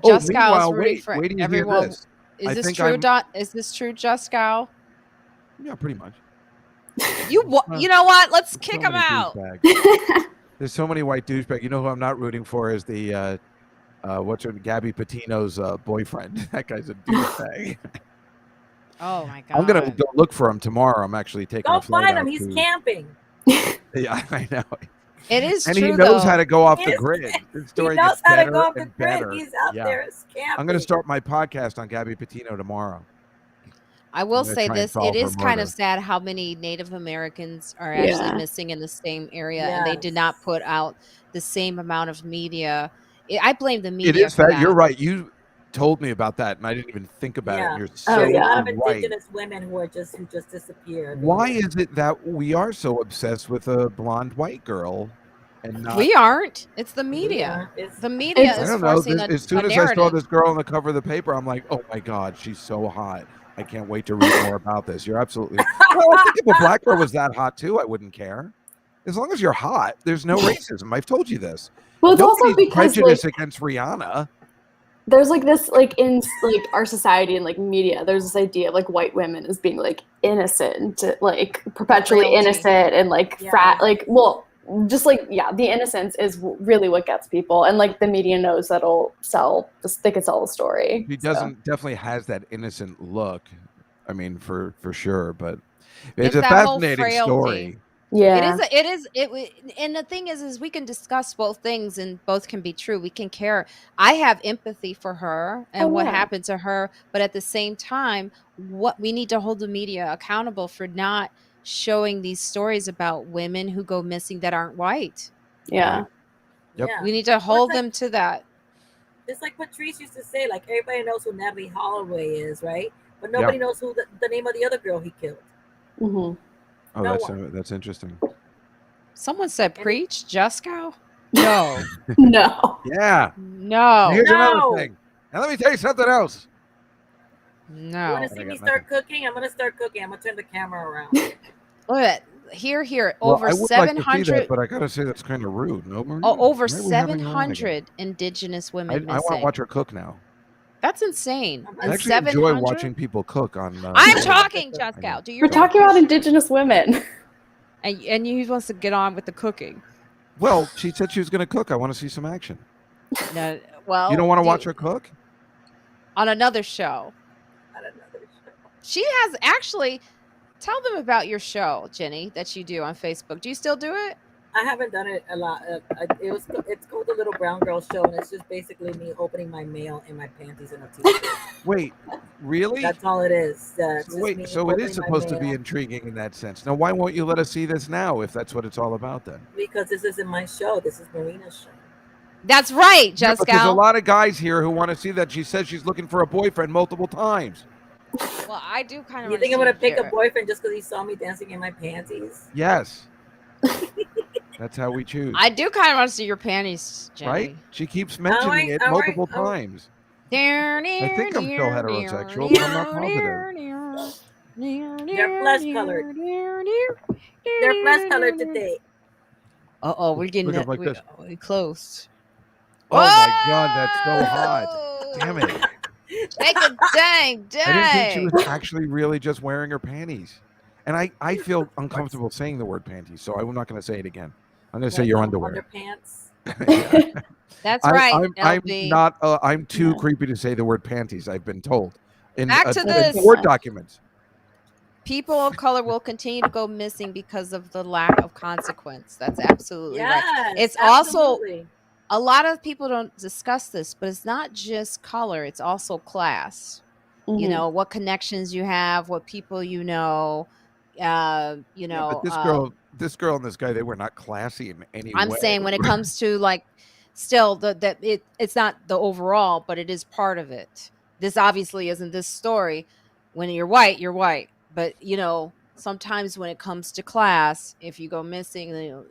S2: Juskow
S3: meanwhile,
S2: is rooting
S3: wait
S2: for
S3: till you hear
S2: everyone.
S3: this.
S2: Is
S3: I
S2: this
S3: think
S2: true,
S3: I'm-
S2: Dot? Is this true, Juskow?
S3: Yeah, pretty much.
S2: You know what? Let's kick
S3: So
S2: him
S3: many
S2: out.
S3: douchebags. There's so many white douchebags. You know who I'm not rooting for is the Gabby Petito's boyfriend. That guy's a douchebag.
S2: Oh my god!
S3: I'm gonna go look for him tomorrow. I'm actually taking
S4: Go
S3: a flight
S4: find
S3: out
S4: him. He's
S3: to-
S4: camping.
S3: Yeah, I know.
S2: It is
S3: And
S2: true,
S3: he knows
S2: though.
S3: how to go off the
S4: Yes.
S3: grid. The
S4: He
S3: story
S4: knows
S3: gets
S4: how to
S3: better
S4: go off the
S3: and
S4: grid.
S3: better.
S4: He's out
S3: Yeah.
S4: there camping.
S3: I'm going to start my podcast on Gabby Petito tomorrow.
S2: I will
S3: I'm gonna
S2: say
S3: try and
S2: this:
S3: solve
S2: it
S3: her
S2: is kind of
S3: murder.
S2: sad how many Native Americans are actually
S1: Yeah.
S2: missing in the same area, and they did
S4: Yes.
S2: not put out the same amount of media. I blame the
S3: It
S2: media
S3: is
S2: for
S3: that. You're right. You told me about that, and I didn't even think about it.
S4: Yeah.
S3: And you're
S1: Oh,
S3: so
S4: There's a lot of
S3: right.
S4: indigenous women who just disappeared.
S3: Why is it that we are so obsessed with a blonde white girl and not?
S2: We aren't. It's the media.
S4: Yeah, it's-
S2: The media
S3: I
S2: is
S3: don't know.
S2: forcing
S3: As
S2: a
S3: soon as I
S2: narrative.
S3: saw this girl on the cover of the paper, I'm like, oh my God, she's so hot. I can't wait to read more about this. You're absolutely. Well, I think if a black girl was that hot too, I wouldn't care. As long as you're hot, there's no racism. I've told you this.
S1: Well, it's also
S3: Nobody's
S1: because
S3: prejudice
S1: like
S3: against Rihanna.
S1: there's like this like in like our society and like media, there's this idea of like white women as being like innocent, like perpetually
S2: Frailty.
S1: innocent and like
S4: Yeah.
S1: just like the innocence is really what gets people, and like the media knows that'll sell. They can sell the story.
S3: He
S1: so.
S3: doesn't definitely has that innocent look. I mean, for sure, but it's a
S2: that whole
S3: fascinating
S2: frailty.
S3: story.
S1: Yeah,
S2: And the thing is we can discuss both things, and both can be true. We can care. I have empathy for her and what happened to her, but at the same time, what we need to hold the media accountable for not showing these stories about women who go missing that aren't white.
S1: yeah.
S3: Yep.
S4: Yeah.
S2: We need to hold them to that.
S4: It's like Patrice used to say, like everybody knows who Natalie Holloway is, right? But nobody knows who the name of the other girl he killed.
S1: Mm-hmm.
S3: Oh,
S4: No
S3: that's interesting.
S2: Someone said preach, Juskow? No.
S1: No.
S3: Yeah.
S2: No.
S3: Here's
S4: No.
S3: another thing. And let me tell you something else.
S4: You
S2: No.
S4: want to see me start cooking? I'm going to start cooking. I'm going to turn the camera around.
S2: Look at here.
S3: Well,
S2: Over
S3: I would like to see
S2: 700
S3: that, but I gotta say that's kind of rude. No, Marina?
S2: over
S3: Why are we having her on again?
S2: 700 indigenous women
S3: I
S2: missing.
S3: want to watch her cook now.
S2: That's insane.
S4: I'm
S3: I
S2: And
S3: actually enjoy
S2: 700?
S3: watching people cook on.
S2: I'm talking, Juskow. Do your
S1: We're talking about indigenous women.
S2: and he wants to get on with the cooking.
S3: Well, she said she was going to cook. I want to see some action.
S2: No, well,
S3: You don't want to watch her cook?
S2: on another show.
S4: I don't know.
S2: She has actually. Tell them about your show, Jenny, that you do on Facebook. Do you still do it?
S4: I haven't done it a lot. It's called the Little Brown Girl Show, and it's just basically me opening my mail in my panties and a t-shirt.
S3: Wait, really?
S4: That's all it is. It's
S3: So
S4: just me
S3: wait, so it
S4: opening
S3: is
S4: my
S3: supposed to be
S4: mail
S3: intriguing in that sense. Now, why won't you let us see this now if that's what it's all about then?
S4: because this isn't my show. This is Marina's show.
S2: That's right,
S3: Yeah, but there's a
S2: Juskow.
S3: lot of guys here who want to see that. She says she's looking for a boyfriend multiple times.
S2: Well, I do kind of.
S4: You think I'm gonna pick a boyfriend just because he saw me dancing in my panties?
S3: Yes. That's how we choose.
S2: I do kind of want to see your panties, Jenny.
S3: Right? She keeps mentioning it
S4: all right,
S3: multiple
S4: all right.
S3: times. I think I'm still heterosexual, but I'm not positive.
S4: They're flesh colored. They're flesh colored today.
S2: Uh-oh, we're getting
S3: Look at
S2: that.
S3: like this.
S2: We close.
S3: Oh my God, that's so hot. Damn it.
S2: Take a dang.
S3: I didn't think she was actually really just wearing her panties. And I feel uncomfortable saying the word panties, so I'm not going to say it again. I'm going to say your underwear.
S4: Underpants.
S3: Yeah.
S2: That's right.
S3: I'm
S2: LB.
S3: not. I'm too creepy to say the word panties. I've been told.
S2: Back to this.
S3: Word documents.
S2: People of color will continue to go missing because of the lack of consequence. That's absolutely right. It's
S4: absolutely.
S2: also a lot of people don't discuss this, but it's not just color; it's also class.
S1: Mm-hmm.
S2: You know what connections you have, what people you know. You know,
S3: but this girl and this guy, they were not classy in any way.
S2: I'm saying when it comes to like, still it's not the overall, but it is part of it. This obviously isn't this story. When you're white, you're white. But you know, sometimes when it comes to class, if you go missing,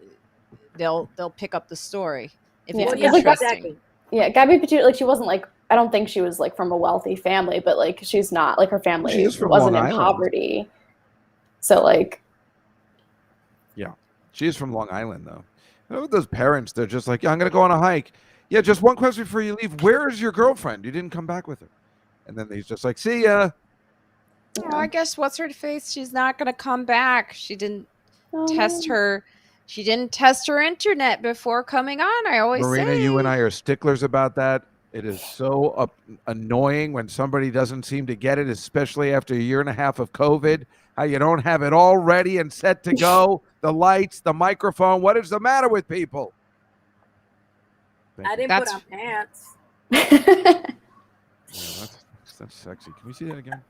S2: they'll pick up the story if it's interesting.
S4: Exactly.
S1: Yeah, Gabby Petito, like she wasn't like, I don't think she was like from a wealthy family, but like she's not, like her family wasn't in poverty. So like,
S3: yeah, she is from Long Island though. You know, those parents, they're just like, yeah, I'm gonna go on a hike. Yeah, just one question before you leave. Where is your girlfriend? You didn't come back with her. And then he's just like, see ya.
S2: Oh, I guess what's her face? She's not gonna come back. She didn't test her. She didn't test her internet before coming on. I always
S3: Marina,
S2: say.
S3: you and I are sticklers about that. It is so annoying when somebody doesn't seem to get it, especially after a year and a half of COVID. How you don't have it all ready and set to go. The lights, the microphone. What is the matter with people?
S4: I didn't put on pants.
S3: Yeah, that's sexy. Can we see that again?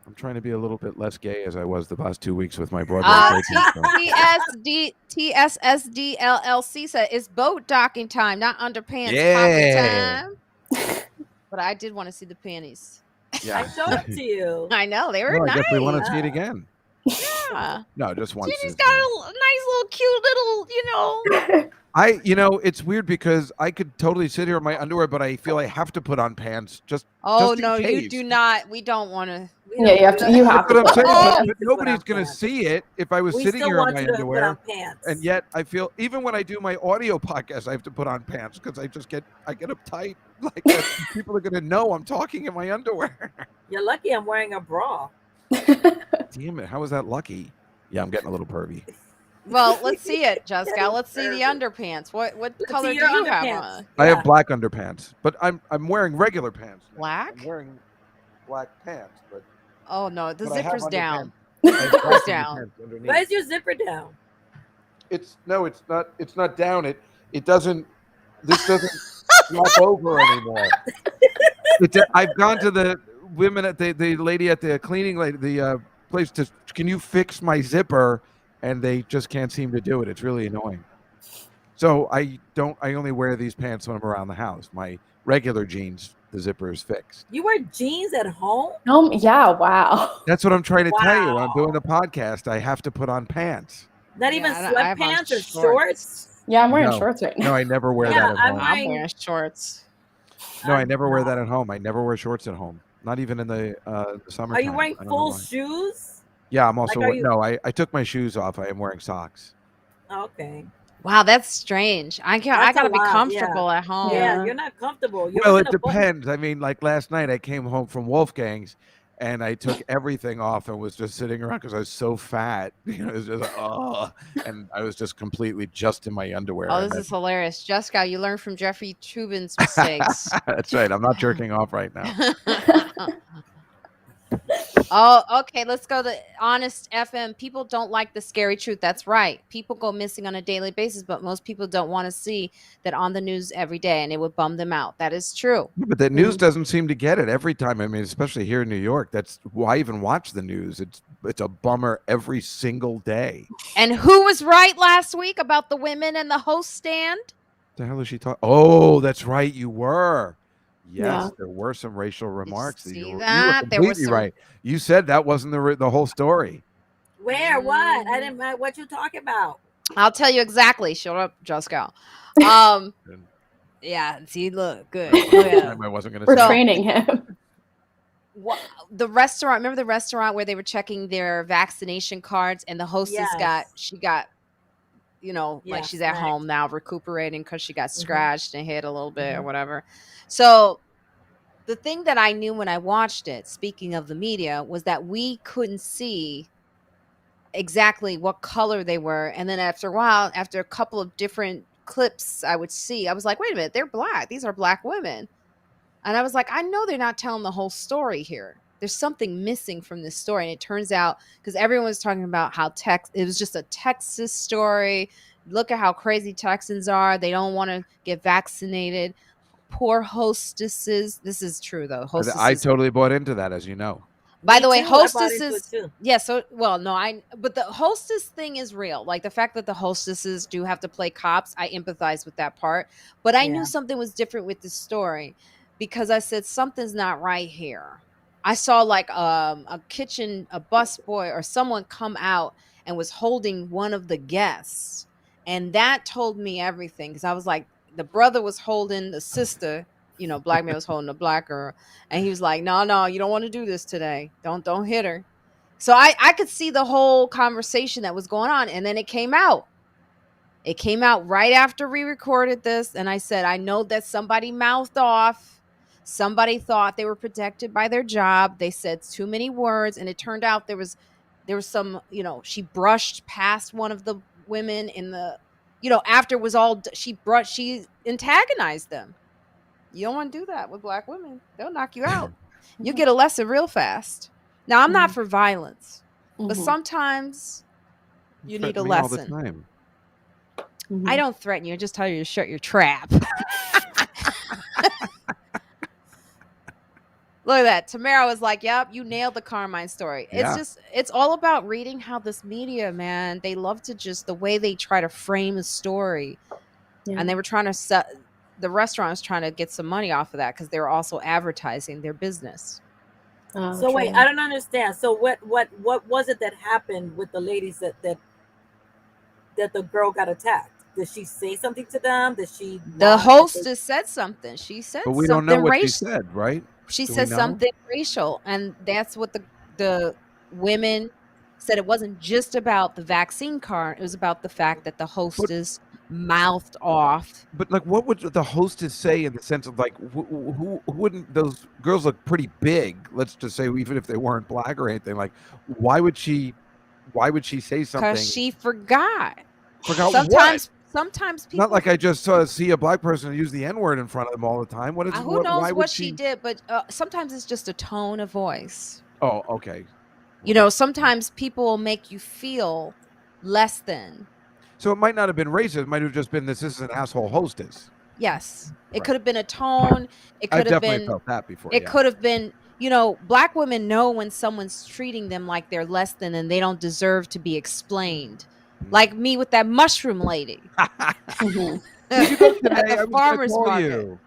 S3: I'm trying to be a little bit less gay as I was the past 2 weeks with my Broadway.
S2: TSSD LLC said it's boat docking time, not underpants
S3: Yeah.
S2: time. But I did want to see the panties.
S3: Yeah.
S4: I showed it to you.
S2: I know they were
S3: I
S2: nice.
S3: guess we want to see it again.
S2: Yeah.
S3: No, just once.
S2: She's got a nice little cute little, you know.
S3: It's weird because I could totally sit here in my underwear, but I feel I have to put on pants. Just
S2: no, you do not. We don't want to.
S1: Yeah, you have to. You have to.
S3: That's what I'm saying.
S1: Oh,
S3: but nobody's going to see it if I was sitting here in my underwear. And yet, I feel even when I do my audio podcast, I have to put on pants because I get uptight. Like people are going to know I'm talking in my underwear.
S4: You're lucky I'm wearing a bra.
S3: Damn it! How is that lucky? Yeah, I'm getting a little pervy.
S2: Well, let's see it, Juskow. Let's see the underpants. What color do you have on?
S3: I have black underpants, but I'm wearing regular pants.
S2: Black?
S3: I'm wearing black pants, but
S2: oh no, the zipper's down.
S3: Zipper's
S2: down.
S4: Why is your zipper down?
S3: It's not. It's not down. It doesn't. This doesn't flop over anymore. I've gone to the women at the lady at the cleaning lady, the place to. Can you fix my zipper? And they just can't seem to do it. It's really annoying. So I only wear these pants when I'm around the house. My regular jeans, the zipper is fixed.
S4: You wear jeans at home?
S1: Yeah, wow.
S3: That's what I'm trying to tell you. When I'm doing the podcast, I have to put on pants.
S4: Not even sweatpants or shorts?
S1: Yeah, I'm wearing shorts right now.
S3: No, I never wear that at home.
S2: I'm wearing shorts.
S3: No, I never wear that at home. I never wear shorts at home. Not even in the summertime.
S4: Are you wearing full shoes?
S3: Yeah, I'm also I took my shoes off. I am wearing socks.
S4: Okay.
S2: Wow, that's strange. I gotta be comfortable at home.
S4: Yeah, you're not comfortable.
S3: Well, it depends. I mean, like last night I came home from Wolfgang's and I took everything off and was just sitting around because I was so fat. You know, it was just and I was just completely just in my underwear.
S2: Oh, this is hilarious. Juskow, you learned from Jeffrey Toobin's mistakes.
S3: That's right. I'm not jerking off right now.
S2: Oh, okay. Let's go to Honest FM. People don't like the scary truth. That's right. People go missing on a daily basis, but most people don't want to see that on the news every day, and it would bum them out. That is true.
S3: Yeah, but the news doesn't seem to get it every time. I mean, especially here in New York. That's why I even watch the news. It's a bummer every single day.
S2: And who was right last week about the women and the host stand?
S3: The hell is she talking? Oh, that's right. You were. Yes, there were some racial remarks. You were completely right. You said that wasn't the whole story.
S4: Where? What? I didn't. What you talking about?
S2: I'll tell you exactly. Shut up, Juskow. Yeah. See, look, good.
S3: I wasn't going to.
S1: We're training him.
S2: the restaurant. Remember the restaurant where they were checking their vaccination cards, and the hostess
S4: Yes.
S2: got, like she's at
S4: smacked.
S2: home now recuperating because she got
S4: Mhm.
S2: scratched and hit a little bit or
S4: Mhm.
S2: whatever. So the thing that I knew when I watched it, speaking of the media, was that we couldn't see exactly what color they were. And then after a while, after a couple of different clips I was like, wait a minute, they're black. These are black women. And I was like, I know they're not telling the whole story here. There's something missing from this story. And it turns out, because everyone was talking about how it was just a Texas story. Look at how crazy Texans are. They don't want to get vaccinated. Poor hostesses. This is true, though.
S3: I
S2: Hostesses.
S3: totally bought into that, as you know.
S2: By
S4: Me
S2: the way,
S4: too. I bought into it
S2: hostesses.
S4: too.
S2: Yeah, so well, no, but the hostess thing is real. Like the fact that the hostesses do have to play cops, I empathize with that part. But I knew
S4: Yeah.
S2: something was different with this story because I said something's not right here. I saw like a busboy or someone come out and was holding one of the guests, and that told me everything because I was like, the brother was holding the sister. Black man was holding the black girl. And he was like, no, you don't want to do this today. Don't hit her. So I could see the whole conversation that was going on. And then it came out. It came out right after we recorded this. And I said, I know that somebody mouthed off. Somebody thought they were protected by their job. They said too many words. And it turned out there was some, she brushed past one of the women in the, after it was all, she antagonized them. You don't want to do that with black women. They'll knock you out. You get a lesson real fast. Now, I'm not for violence, but sometimes you need a lesson.
S3: All the time.
S2: I don't threaten you. I just tell you to shut your trap. Look at that. Tamara was like, yep, you nailed the Carmine story.
S3: Yeah.
S2: It's all about reading how this media, man, they love to the way they try to frame a story. Yeah. And they were trying to set, the restaurant was trying to get some money off of that because they were also advertising their business.
S4: So true. Wait, I don't understand. So what was it that happened with the ladies that the girl got attacked? Did she say something to them? Did she?
S2: The hostess said something. She said something.
S3: But we don't know what she said, right?
S2: She said something racial, and that's what the women said. It wasn't just about the vaccine card. It was about the fact that the hostess mouthed off.
S3: But like, what would the hostess say in the sense of like, who wouldn't? Those girls look pretty big. Let's just say, even if they weren't black or anything. Like, why would she say something?
S2: Because she forgot. Sometimes people.
S3: Not like I just see a black person use the N-word in front of them all the time. What is?
S2: Who knows what she did? But sometimes it's just a tone of voice.
S3: Oh, okay.
S2: Sometimes people will make you feel less than.
S3: So it might not have been racist. It might have just been this is an asshole hostess.
S2: Yes. It could have been a tone. It could have been.
S3: I definitely felt that before.
S2: It could have been, black women know when someone's treating them like they're less than and they don't deserve to be explained. Like me with that mushroom lady.
S3: Did you go today?
S2: At the farmer's market.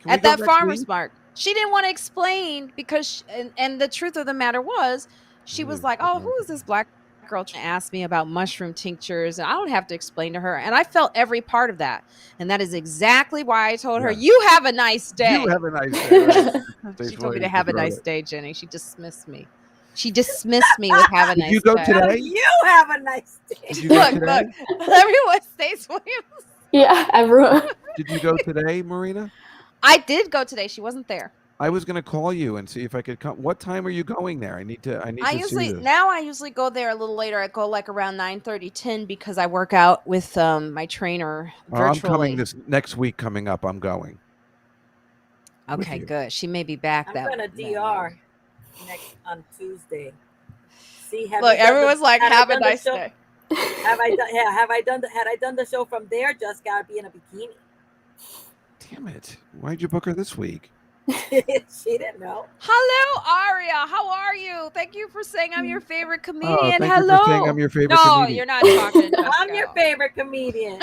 S2: At that farmer's market. She didn't want to explain because, and the truth of the matter was, she was like, oh, who is this black girl trying to ask me about mushroom tinctures? And I don't have to explain to her. And I felt every part of that. And that is exactly why I told her, you have a nice day.
S3: You have a nice day. Right?
S2: She told me to have a nice day, Jenny. She dismissed me. She dismissed me with have a nice day.
S3: Did you go today?
S4: You have a nice day.
S2: Look, everyone stays Williams.
S1: Yeah, everyone.
S3: Did you go today, Marina?
S2: I did go today. She wasn't there.
S3: I was going to call you and see if I could come. What time are you going there? I need to see this.
S2: Now I usually go there a little later. I go like around 9:30, 10 because I work out with my trainer virtually.
S3: I'm coming this next week coming up. I'm going.
S2: Okay, good. She may be back.
S4: I'm going to DR next on Tuesday. See,
S2: look, everyone's like, have a nice day.
S4: Had I done the show from there, just gotta be in a bikini.
S3: Damn it! Why'd you book her this week?
S4: She didn't know.
S2: Hello, Aria. How are you? Thank you for saying I'm your favorite comedian.
S3: Thank
S2: Hello.
S3: You for saying I'm your favorite comedian.
S2: No, you're not talking.
S4: I'm your favorite comedian.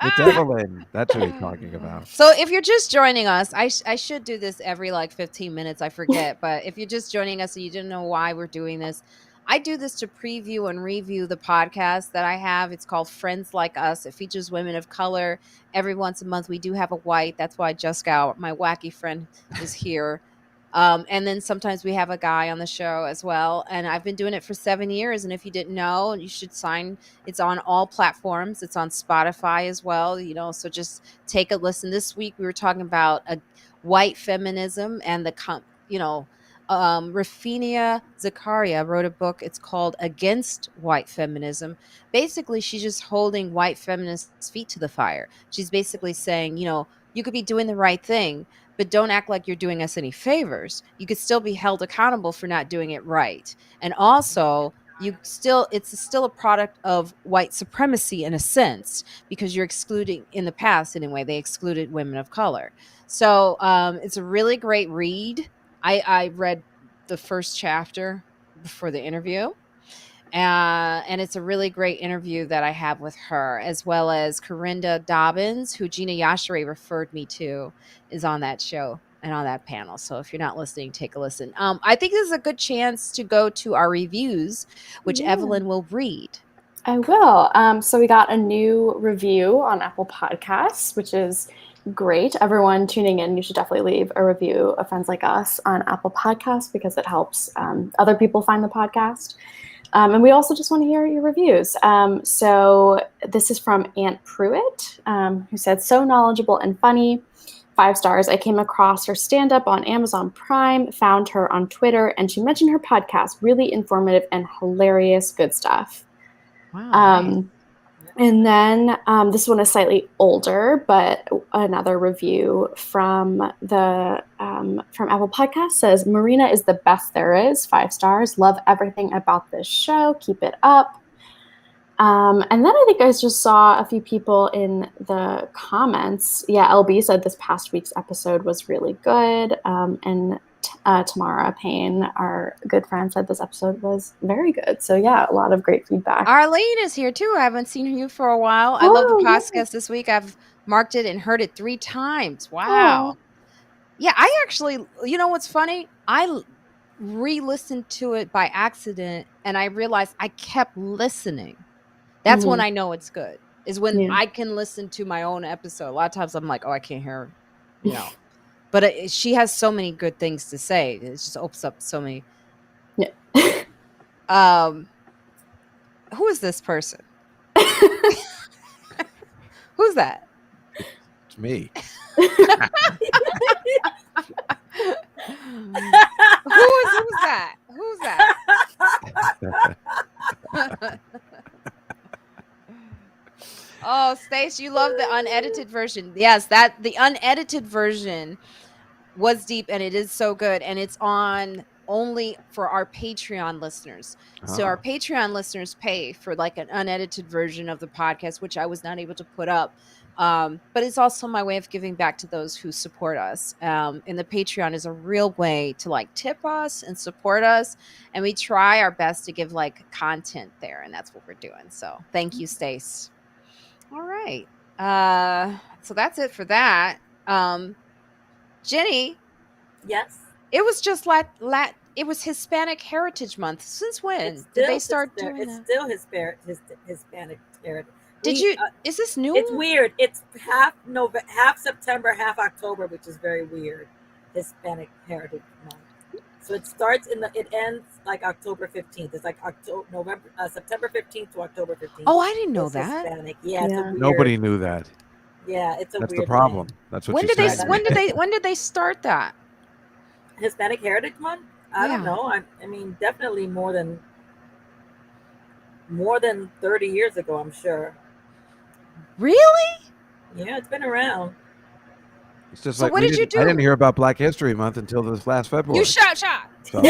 S3: It's Evelyn. That's what he's talking about.
S2: So if you're just joining us, I should do this every like 15 minutes. I forget. But if you're just joining us and you didn't know why we're doing this, I do this to preview and review the podcast that I have. It's called Friends Like Us. It features women of color. Every once a month, we do have a white. That's why Juskow, my wacky friend, is here. And then sometimes we have a guy on the show as well. And I've been doing it for 7 years. And if you didn't know, you should sign. It's on all platforms. It's on Spotify as well. So just take a listen. This week we were talking about white feminism and Rafinia Zakaria wrote a book. It's called Against White Feminism. Basically, she's just holding white feminists' feet to the fire. She's basically saying, you could be doing the right thing, but don't act like you're doing us any favors. You could still be held accountable for not doing it right. And also, it's still a product of white supremacy in a sense, because you're excluding, in the past anyway, they excluded women of color. So it's a really great read. I read the first chapter before the interview. And it's a really great interview that I have with her, as well as Corinda Dobbins, who Gina Yashere referred me to, is on that show and on that panel. So if you're not listening, take a listen. I think this is a good chance to go to our reviews, which Evelyn will read.
S1: I will. So we got a new review on Apple Podcasts, which is great. Everyone tuning in, you should definitely leave a review of Friends Like Us on Apple Podcasts, because it helps other people find the podcast. And we also just want to hear your reviews. So this is from Aunt Pruitt, who said, so knowledgeable and funny. 5 stars. I came across her stand-up on Amazon Prime, found her on Twitter, and she mentioned her podcast. Really informative and hilarious. Good stuff.
S2: Wow. Nice.
S1: And then this one is slightly older, but another review from Apple Podcasts says, Marina is the best there is. 5 stars. Love everything about this show. Keep it up. And then I think I just saw a few people in the comments. Yeah, LB said this past week's episode was really good. And Tamara Payne, our good friend, said this episode was very good. So yeah, a lot of great feedback.
S2: Arlene is here too. I haven't seen you for a while. I love the podcast this week. I've marked it and heard it 3 times. Wow. Yeah, I actually, what's funny? I re-listened to it by accident, and I realized I kept listening. That's when I know it's good, is when I can listen to my own episode. A lot of times I'm like, oh, I can't hear, But she has so many good things to say. It just opens up so many. Yeah. Who is this person? Who's that?
S3: It's me.
S2: Who's that? Who's that? Oh, Stace, you love the unedited version. Yes, the unedited version was deep, and it is so good, and it's on only for our Patreon listeners. So our Patreon listeners pay for like an unedited version of the podcast, which I was not able to put up. But it's also my way of giving back to those who support us. And the Patreon is a real way to like tip us and support us. And we try our best to give like content there, and that's what we're doing. So thank you, Stace. All right. So that's it for that. Jenny.
S4: Yes.
S2: It was just it was Hispanic Heritage Month. Since when did they start doing that?
S4: It's still Hispanic Heritage.
S2: Is this new?
S4: It's weird. It's half September, half October, which is very weird. Hispanic Heritage Month. So it starts it ends like October 15th. It's like September 15th to October 15th.
S2: Oh, I didn't know that.
S4: Hispanic. Yeah.
S3: Nobody knew that.
S4: Yeah,
S3: That's the problem. Thing. That's what
S2: when did they start that?
S4: Hispanic Heritage Month? I don't know. I mean, definitely more than 30 years ago, I'm sure.
S2: Really?
S4: Yeah, it's been around.
S3: It's just
S2: so
S3: like
S2: what did you do?
S3: I didn't hear about Black History Month until this last February.
S2: You shot.
S3: So.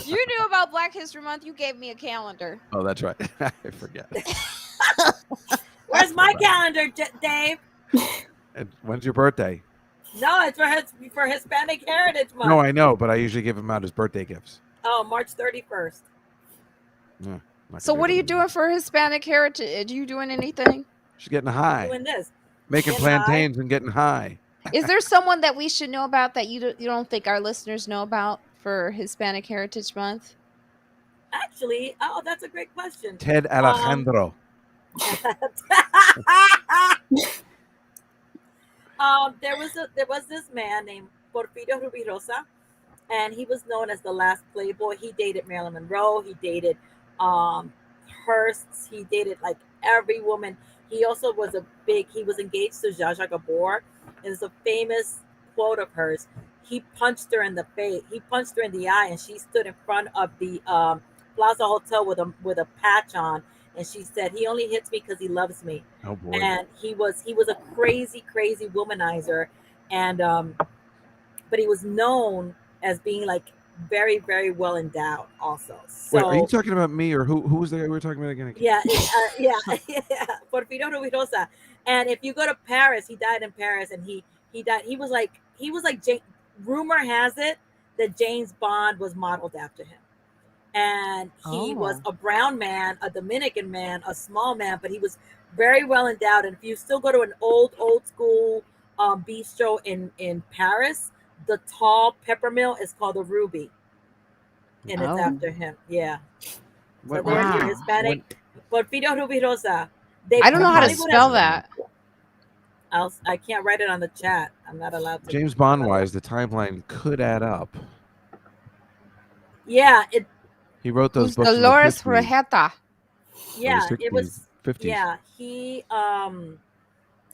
S2: You knew about Black History Month. You gave me a calendar.
S3: Oh, that's right. I forget.
S4: Where's my calendar, Dave?
S3: And when's your birthday?
S4: No, it's for Hispanic Heritage Month.
S3: No, I know, but I usually give him out as birthday gifts.
S4: Oh, March 31st.
S3: Yeah,
S2: so what are you doing for Hispanic Heritage? Are you doing anything?
S3: She's getting high.
S4: Doing this.
S3: Making plantains and getting high.
S2: Is there someone that we should know about that you don't think our listeners know about for Hispanic Heritage Month?
S4: Actually, that's a great question.
S3: Ted Alejandro.
S4: There was this man named Porfirio Rubirosa, and he was known as the last playboy. He dated Marilyn Monroe. He dated Hearst. He dated like every woman. He also was he was engaged to Zsa Zsa Gabor. There's a famous quote of hers. He punched her in the face. He punched her in the eye, and she stood in front of the Plaza Hotel with a patch on, and she said, "He only hits me because he loves me."
S3: Oh boy.
S4: And he was a crazy womanizer, and but he was known as being like very, very well endowed also. So
S3: wait, are you talking about me or who was the guy we were talking about again?
S4: yeah, yeah, Porfirio Rubirosa. And if you go to Paris, he died in Paris, and he died. He was like rumor has it that James Bond was modeled after him, and he was a brown man, a Dominican man, a small man, but he was very well endowed. And if you still go to an old school bistro in Paris, the tall pepper mill is called the Ruby, and it's after him. Yeah. So there's your Hispanic. Porfirio Rubirosa.
S2: I don't know how to spell that.
S4: I can't write it on the chat. I'm not allowed to.
S3: James Bond wise, the timeline could add up.
S4: Yeah,
S3: he wrote those books.
S2: Dolores Rejeta.
S4: Yeah,
S3: 60s,
S4: it was
S3: 50s.
S4: Yeah, he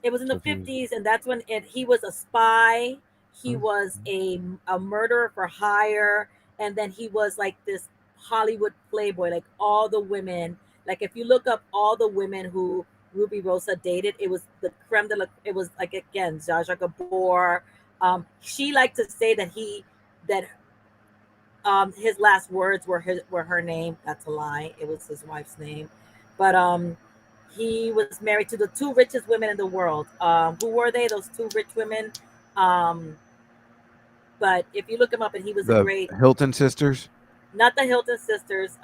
S4: it was in the 50s, and that's when he was a spy. He was a murderer for hire, and then he was like this Hollywood playboy. Like all the women, like if you look up all the women who Rubirosa dated, it was the creme de la. It was like again Zsa Zsa Gabor. She liked to say that his last words were her name. That's a lie. It was his wife's name, but he was married to the two richest women in the world. Who were they? Those two rich women. But if you look him up, and he was
S3: the
S4: a great
S3: Hilton sisters.
S4: Not the Hilton sisters.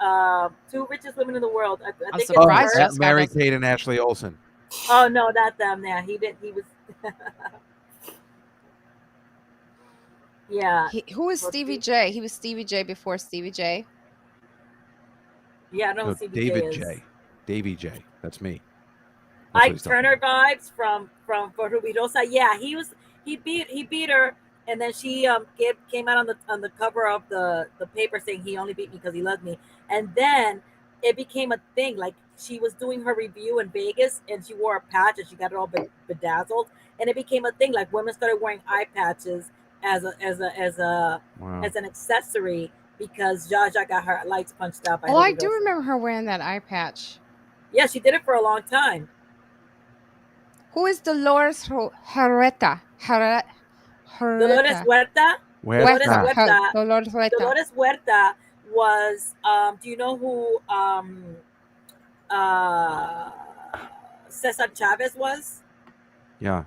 S4: Two richest women in the world. I think
S2: surprised.
S3: Mary Kate and Ashley Olsen.
S4: Oh no, not them. Yeah, he didn't. He was. Yeah.
S2: Who was Stevie J? He was Stevie J before Stevie J.
S4: Yeah, no,
S3: David J. Davy J. That's me.
S4: Ike Turner vibes from Rubirosa. Yeah, he beat her, and then she came out on the cover of the paper saying he only beat me because he loved me, and then it became a thing. Like she was doing her review in Vegas, and she wore a patch, and she got it all bedazzled, and it became a thing. Like women started wearing eye patches as an accessory because Zsa Zsa got her lights punched out by
S2: I do remember her wearing that eye patch.
S4: Yeah, she did it for a long time.
S2: Who is Dolores Huerta?
S4: Dolores Huerta?
S2: Dolores Huerta.
S4: Dolores Huerta was, do you know who Cesar Chavez was?
S3: Yeah.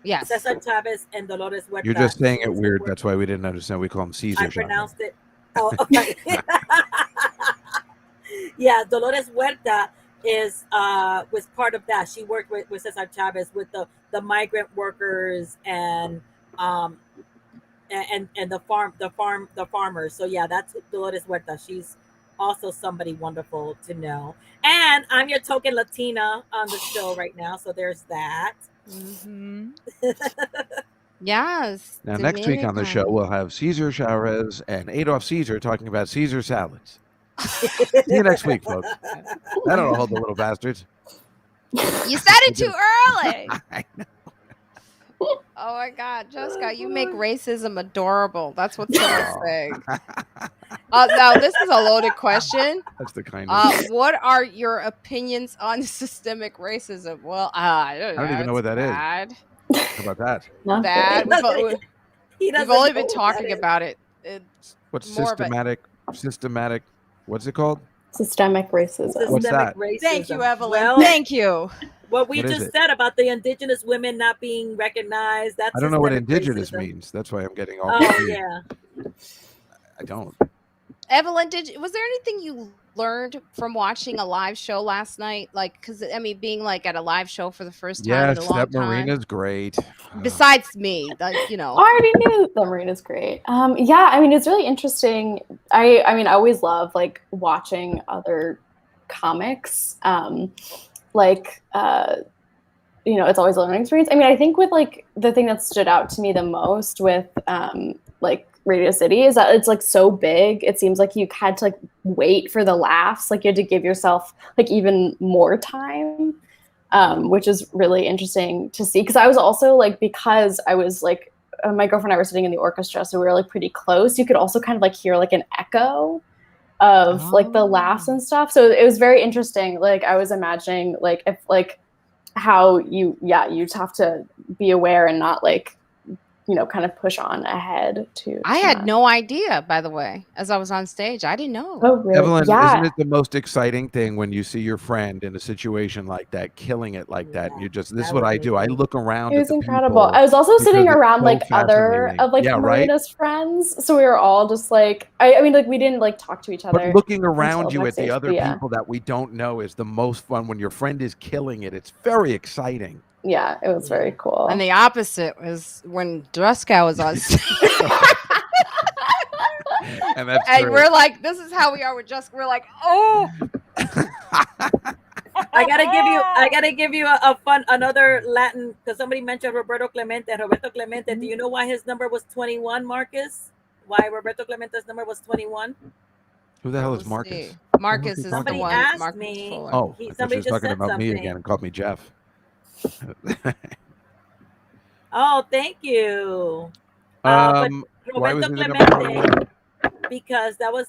S2: Yes.
S4: Cesar Chavez and Dolores Huerta.
S3: You're just saying it weird. That's why we didn't understand. We call him Caesar
S4: I
S3: Chavez.
S4: pronounced it. Oh, okay. Yeah, Dolores Huerta was part of that. She worked with Cesar Chavez with the migrant workers and the farmers. So yeah, that's Dolores Huerta. She's also somebody wonderful to know. And I'm your token Latina on the show right now, so there's that.
S2: Mm-hmm. Yes.
S3: Now next week on the show we'll have Caesar Chavez and Adolf Caesar talking about Caesar salads. See you next week, folks. I don't hold the little bastards.
S2: You said it too early.
S3: I know.
S2: Oh my God, Juskow, you make racism adorable. That's what someone's saying. Now this is a loaded question.
S3: That's the kind of.
S2: What are your opinions on systemic racism? Well, I don't
S3: even know what that
S2: is.
S3: How about that?
S2: Bad. We've only been talking about it.
S3: What's systematic? What's it called?
S1: Systemic racism.
S3: What's that?
S4: Racism.
S2: Thank you, Evelyn.
S4: Well,
S2: thank you.
S4: What we just said about the indigenous women not being recognized. That's
S3: I don't know what indigenous
S4: racism
S3: means. That's why I'm getting all.
S4: Oh yeah.
S3: I don't.
S2: Evelyn, was there anything you learned from watching a live show last night? Like, because I mean, being like at a live show for the first time in a long time.
S3: Marina's great.
S2: Besides me, you know.
S1: I already knew that Marina's great. Yeah, I mean, it's really interesting. I mean, I always love like watching other comics. it's always a learning experience. I mean, I think with like the thing that stood out to me the most with like Radio City is that it's like so big. It seems like you had to like wait for the laughs. Like you had to give yourself like even more time, which is really interesting to see. Because I was also like, because I was like, my girlfriend and I were sitting in the orchestra, so we were like pretty close. You could also kind of like hear like an echo of like the laughs and stuff. So it was very interesting. Like I was imagining like if like how you'd have to be aware and not like, kind of push on ahead to.
S2: I had no idea, by the way, as I was on stage. I didn't know.
S1: Oh, really?
S3: Evelyn,
S1: yeah.
S3: Isn't it the most exciting thing when you see your friend in a situation like that, killing it like that? And this is what I do. I look around.
S1: It was incredible. I was also sitting around like other of like Marina's friends. So we were all just like, I mean, like we didn't like talk to each other.
S3: But looking around you at the other people that we don't know is the most fun when your friend is killing it. It's very exciting.
S1: Yeah, it was very cool.
S2: And the opposite was when Juskow was on stage.
S3: And that's
S2: and we're like, this is how we are with Juskow. We're like, oh.
S4: I gotta give you another Latin, because somebody mentioned Roberto Clemente. Roberto Clemente, do you know why his number was 21, Marcus? Why Roberto Clemente's number was 21?
S3: Who the hell is Marcus?
S2: See. Marcus is
S4: somebody
S2: the one.
S4: asked
S2: Marcus
S4: me.
S2: Fuller.
S3: Oh,
S4: Somebody
S3: just talking about
S4: something.
S3: me again and called me Jeff.
S4: Oh, thank you.
S3: Why
S4: Roberto
S3: was he the
S4: Clemente, because that was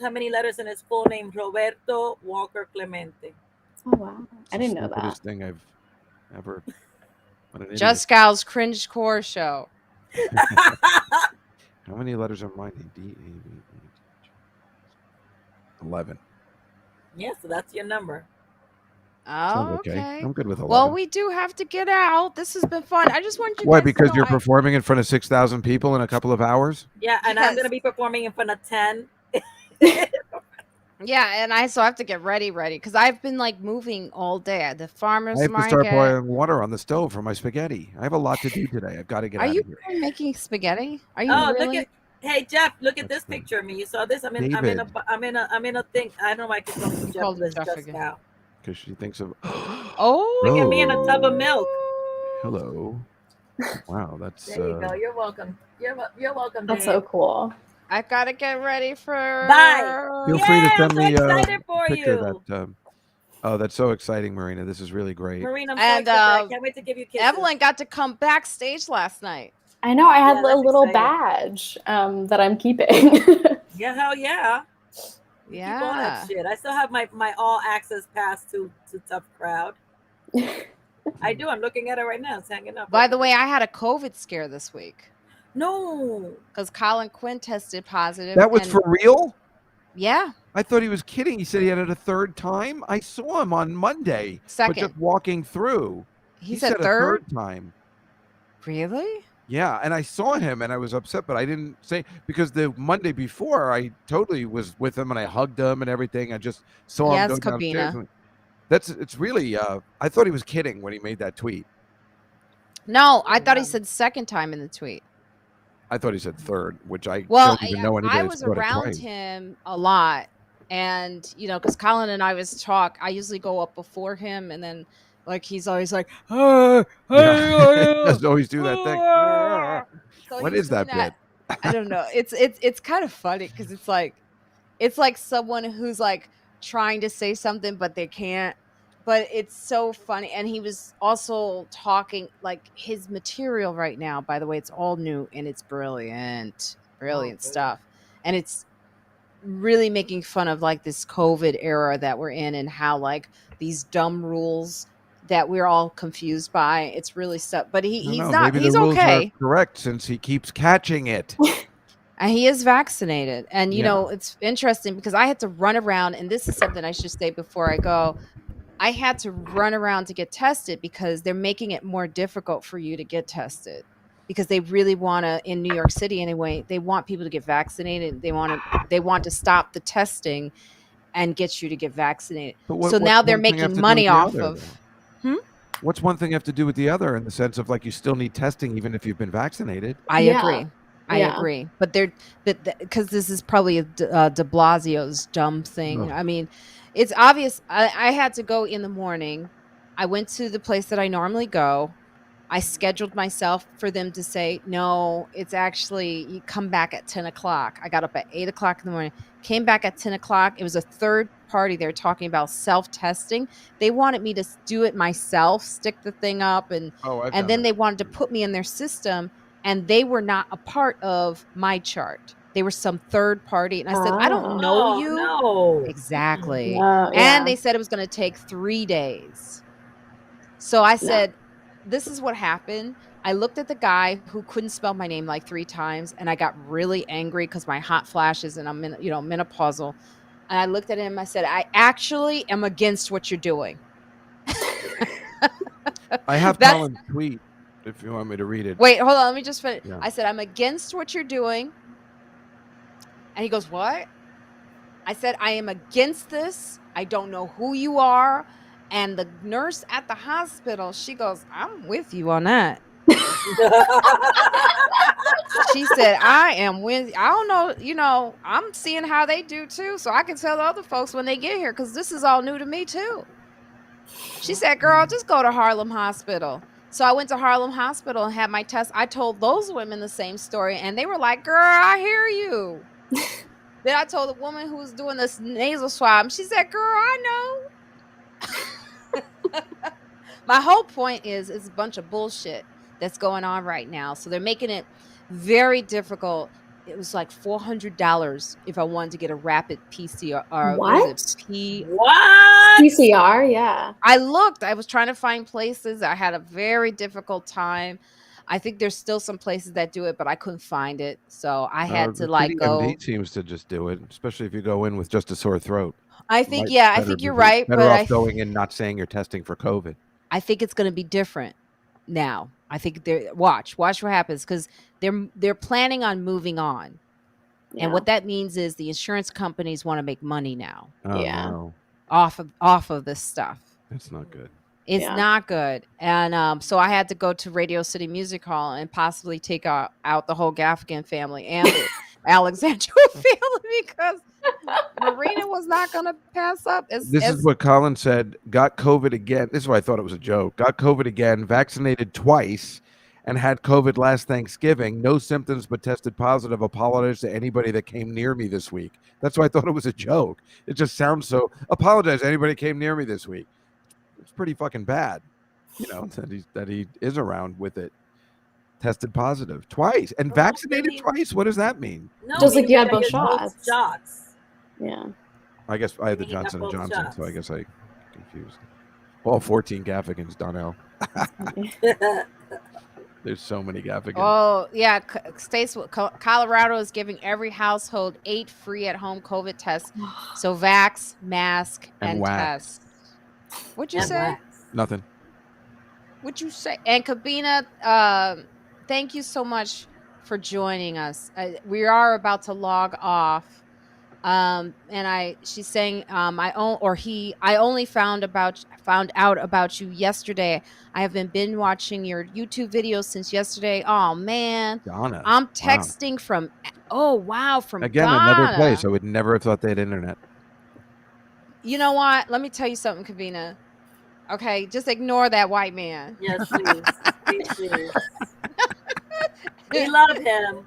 S4: how many letters in his full name, Roberto Walker Clemente.
S1: Oh wow, I didn't know that.
S3: Stupidest thing I've ever.
S2: Juskow's Cringe Core Show.
S3: How many letters are mine? 11.
S4: Yeah, so that's your number.
S2: Oh,
S3: okay. I'm good with 11.
S2: Well, we do have to get out. This has been fun. I just wanted you
S3: Why?
S2: guys
S3: Because
S2: to know
S3: you're performing in front of 6,000 people in a couple of hours?
S4: Yeah, and I'm going to be performing in front of 10.
S2: Yeah, and I have to get ready because I've been like moving all day. The farmer's market.
S3: I have to start boiling water on the stove for my spaghetti. I have a lot to do today. I've got to get out of here.
S2: Are you making spaghetti? Are you
S4: really? Hey Jeff, look at this picture of me. You saw this? I'm in a thing. I don't know why I keep calling Jeff this Juskow.
S3: Because she thinks of
S4: look at me in a tub of milk.
S3: Hello. Wow, that's
S4: there you go. You're welcome. You're welcome.
S1: That's so cool.
S2: I gotta get ready for
S4: bye.
S3: Feel free to send me a
S4: picture
S3: that that's so exciting, Marina. This is really great.
S4: Marina, I'm so I can't wait to give you kisses.
S2: Evelyn got to come backstage last night.
S1: I know. I had a little badge that I'm keeping.
S4: Yeah, hell yeah.
S2: Yeah.
S4: Keep all that shit. I still have my all access pass to Tough Crowd. I do. I'm looking at it right now. It's hanging up.
S2: By the way, I had a COVID scare this week.
S4: No.
S2: Because Colin Quinn tested positive.
S3: That was for real?
S2: Yeah.
S3: I thought he was kidding. He said he had it a third time. I saw him on Monday.
S2: Second.
S3: But just walking through.
S2: He said
S3: a third time.
S2: Really?
S3: Yeah, and I saw him and I was upset, but I didn't say, because the Monday before I totally was with him and I hugged him and everything. I just saw him go downstairs. It's really I thought he was kidding when he made that tweet.
S2: No, I thought he said second time in the tweet.
S3: I thought he said third, which I don't even know anybody.
S2: I was around him a lot, and because Colin and I I usually go up before him, and then like he's always like, he
S3: does always do that thing.
S2: So
S3: what is that bit?
S2: I don't know. It's kind of funny because it's like someone who's like trying to say something but they can't. But it's so funny. And he was also talking like his material right now, by the way, it's all new and it's brilliant stuff. And it's really making fun of like this COVID era that we're in and how like these dumb rules that we're all confused by. It's really stuff. But he's not.
S3: Maybe
S2: he's
S3: the rules
S2: okay.
S3: Are correct, since he keeps catching it.
S2: And he is vaccinated. And, it's interesting because I had to run around. And this is something I should say before I go. I had to run around to get tested because they're making it more difficult for you to get tested because they really want to, in New York City anyway, they want people to get vaccinated. They want to stop the testing and get you to get vaccinated. So now they're making money off of.
S3: What's one thing have to do with the other, in the sense of like you still need testing even if you've been vaccinated?
S2: I agree. But because this is probably de Blasio's dumb thing. I mean, it's obvious. I had to go in the morning I went to the place that I normally go. I scheduled myself for them to say, no, it's actually, you come back at 10 o'clock. I got up at 8 o'clock in the morning, came back at 10 o'clock. It was a third party. They were talking about self-testing. They wanted me to do it myself, stick the thing up. And then they wanted to put me in their system. And they were not a part of my chart. They were some third party. And I said, I don't know you.
S4: No.
S2: Exactly.
S1: No,
S2: And they said it was going to take 3 days. So I said, this is what happened. I looked at the guy who couldn't spell my name like 3 times, and I got really angry because my hot flashes and I'm menopausal. And I looked at him. I said, I actually am against what you're doing.
S3: I have Colin's tweet if you want me to read it.
S2: Wait, hold on. Let me just finish.
S3: Yeah.
S2: I said, I'm against what you're doing. And he goes, what? I said, I am against this. I don't know who you are. And the nurse at the hospital, she goes, I'm with you on that. She said, I am with, I don't know, I'm seeing how they do too. So I can tell the other folks when they get here, because this is all new to me too. She said, girl, just go to Harlem Hospital. So I went to Harlem Hospital and had my test. I told those women the same story, and they were like, girl, I hear you. Then I told the woman who was doing this nasal swab, she said, girl, I know. My whole point is it's a bunch of bullshit that's going on right now. So they're making it very difficult. It was like $400 if I wanted to get a rapid PCR.
S1: What?
S4: What?
S1: PCR, yeah.
S2: I looked. I was trying to find places. I had a very difficult time. I think there's still some places that do it, but I couldn't find it. So I had to like go.
S3: MD seems to just do it, especially if you go in with just a sore throat.
S2: I think, I think you're right.
S3: Better off going in not saying you're testing for COVID.
S2: I think it's going to be different now. I think watch what happens, because they're planning on moving on. Yeah. And what that means is the insurance companies want to make money now.
S3: Oh, no.
S2: Off of this stuff.
S3: That's not good.
S2: It's not good. And so I had to go to Radio City Music Hall and possibly take out the whole Gaffigan family and the Alexandria family, because Marina was not going to pass up.
S3: This is what Colin said. Got COVID again. This is why I thought it was a joke. Got COVID again, vaccinated twice, and had COVID last Thanksgiving. No symptoms, but tested positive. Apologize to anybody that came near me this week. That's why I thought it was a joke. It just sounds so. Apologize to anybody that came near me this week. It's pretty fucking bad, that he is around with it. Tested positive twice and vaccinated twice. What does that mean?
S4: No,
S1: just like you had both shots.
S2: Yeah.
S3: I guess I had the Johnson & Johnson, so I guess I confused. All 14 Gaffigans, Donnell. There's so many Gaffigans.
S2: Oh, yeah. States Colorado is giving every household 8 free at-home COVID tests. So vax, mask, and test. What'd you say?
S3: Nothing.
S2: What'd you say? And Kabina, thank you so much for joining us. We are about to log off. And she's saying, I only found out about you yesterday. I have been binge watching your YouTube videos since yesterday. Oh man,
S3: Donna.
S2: I'm texting from from
S3: again
S2: Ghana.
S3: Another place. I would never have thought they had internet.
S2: You know what? Let me tell you something, Kavina. Okay, just ignore that white man.
S4: Yes, please. We love him.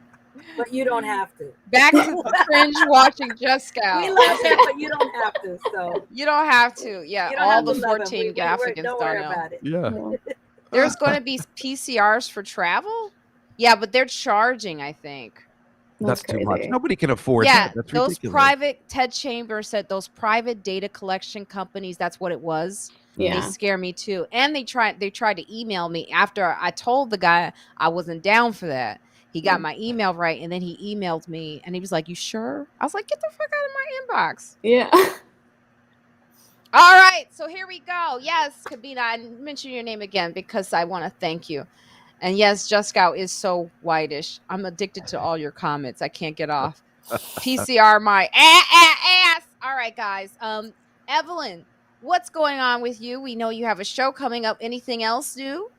S4: But you don't have to.
S2: Back to the cringe watching Juskow.
S4: We love him, but you don't have to. So
S2: you don't have to. Yeah, all the 14 Gaffigans
S4: don't worry about it.
S3: Yeah.
S2: There's going to be PCRs for travel. Yeah, but they're charging, I think.
S3: That's too much. Nobody can afford
S2: that.
S3: That's
S2: those
S3: ridiculous.
S2: private, Ted Chambers said those private data collection companies, that's what it was. Yeah. They scare me too. And they tried to email me after I told the guy I wasn't down for that. He got my email right, and then he emailed me, and he was like, you sure? I was like, get the fuck out of my inbox.
S1: Yeah.
S2: All right, so here we go. Yes, Kabina, I mentioned your name again because I want to thank you. And yes, Juskow is so whitish. I'm addicted to all your comments. I can't get off. PCR my ass. All right, guys. Evelyn, what's going on with you? We know you have a show coming up. Anything else new?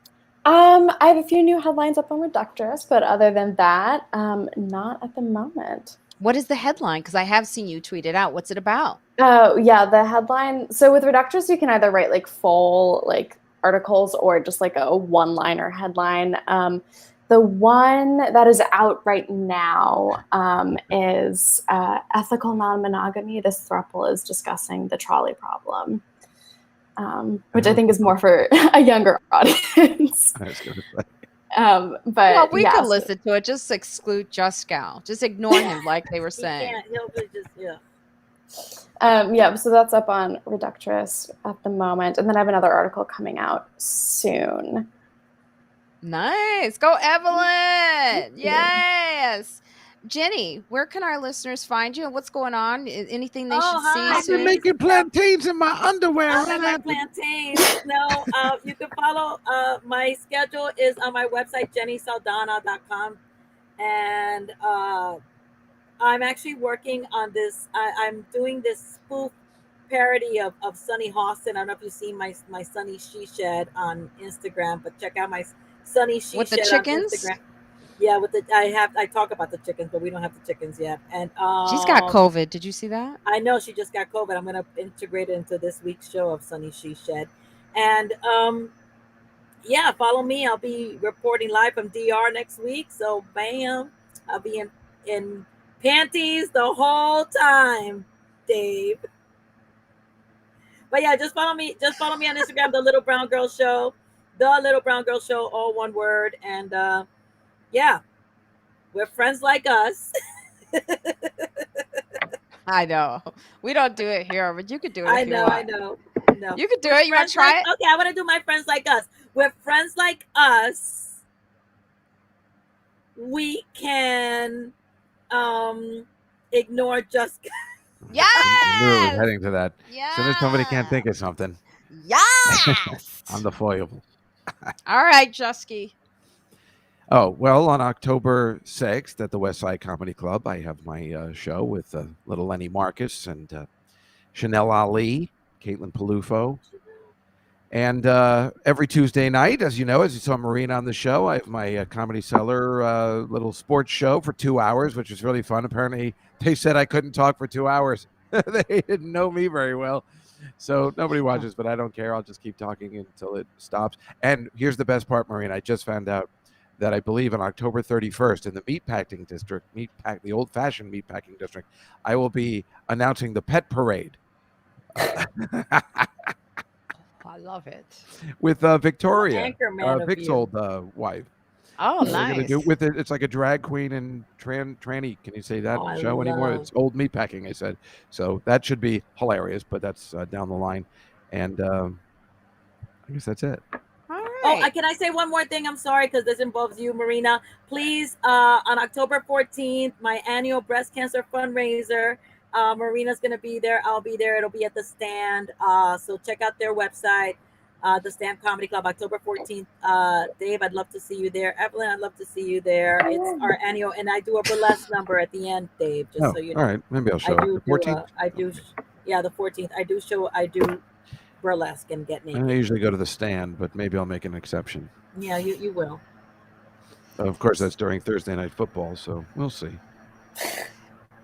S1: I have a few new headlines up on Reductress, but other than that, not at the moment.
S2: What is the headline? Because I have seen you tweet it out. What's it about?
S1: Oh, yeah, the headline. So with Reductress, you can either write like full like articles or just like a one-liner headline. The one that is out right now is ethical non-monogamy. This throuple is discussing the trolley problem, which I think is more for a younger audience.
S3: I was gonna say.
S1: But
S2: Well, we
S1: yeah,
S2: could
S1: so-
S2: listen to it. Just exclude Juskow. Just ignore him, like they were
S4: He
S2: saying.
S4: can't. He'll be just
S1: yeah, so that's up on Reductress at the moment, and then I have another article coming out soon.
S2: Nice. Go, Evelyn. Yes. Jenny, where can our listeners find you and what's going on? Anything they should see
S3: I've been
S2: soon?
S3: making plantains in my underwear.
S4: I like my plantains. No, you can follow. My schedule is on my website, jennysaldana.com. And I'm actually working on this. I'm doing this spoof parody of Sunny Hawson. I don't know if you've seen my Sunny She Shed on Instagram, but check out my Sunny She
S2: With the
S4: Shed
S2: chickens?
S4: on Instagram. Yeah, with the I talk about the chickens, but we don't have the chickens yet. And
S2: She's got COVID. Did you see that?
S4: I know she just got COVID. I'm gonna integrate it into this week's show of Sunny She Shed. And yeah, follow me. I'll be reporting live from DR next week. So bam, I'll be in panties the whole time, Dave. But yeah, just follow me. Just follow me on Instagram, The Little Brown Girl Show, The Little Brown Girl Show, all one word. And yeah, we're friends like us.
S2: I know. We don't do it here, but you could do it.
S4: I
S2: if you
S4: know.
S2: want.
S4: I know. No.
S2: You could do it. You want to try it?
S4: Okay, I want to do my friends like us. We're friends like us. We can ignore just.
S2: Yes.
S3: I knew it was heading to that.
S2: Yes.
S3: As soon as somebody can't think of something,
S2: Yes.
S3: I'm the foil.
S2: All right, Jusky.
S3: Oh, well, on October 6th at the West Side Comedy Club, I have my show with little Lenny Marcus and Chanel Ali, Caitlin Palufo. And every Tuesday night, as you know, as you saw Marina on the show, I have my Comedy Cellar little sports show for 2 hours, which is really fun. Apparently, they said I couldn't talk for 2 hours. They didn't know me very well. So nobody watches, but I don't care. I'll just keep talking until it stops. And here's the best part, Marina. I just found out that I believe on October 31st in the meatpacking district, the old-fashioned meatpacking district, I will be announcing the pet parade.
S2: I love it.
S3: With Victoria,
S4: Anchorman of
S3: Vic's
S4: you.
S3: old wife.
S2: Oh,
S3: We're gonna
S2: nice.
S3: do with it. It's like a drag queen and tranny. Can you say that
S4: Oh, I
S3: show anymore?
S4: love-
S3: It's old meatpacking. I said so. That should be hilarious, but that's down the line. And I guess that's it.
S2: All
S4: Oh,
S2: right.
S4: can I say one more thing? I'm sorry because this involves you, Marina. Please, on October 14th, my annual breast cancer fundraiser. Marina's going to be there. I'll be there. It'll be at the Stand. So check out their website, the Stand Comedy Club, October 14th. Dave, I'd love to see you there. Evelyn, I'd love to see you there. It's our annual, and I do a burlesque number at the end, Dave, just so you know.
S3: All right. Maybe I'll show
S4: I
S3: up.
S4: do,
S3: The 14th.
S4: the 14th. I do burlesque and get
S3: I
S4: naked.
S3: usually go to the Stand, but maybe I'll make an exception.
S4: Yeah, you will.
S3: Of course, that's during Thursday Night Football, so we'll see.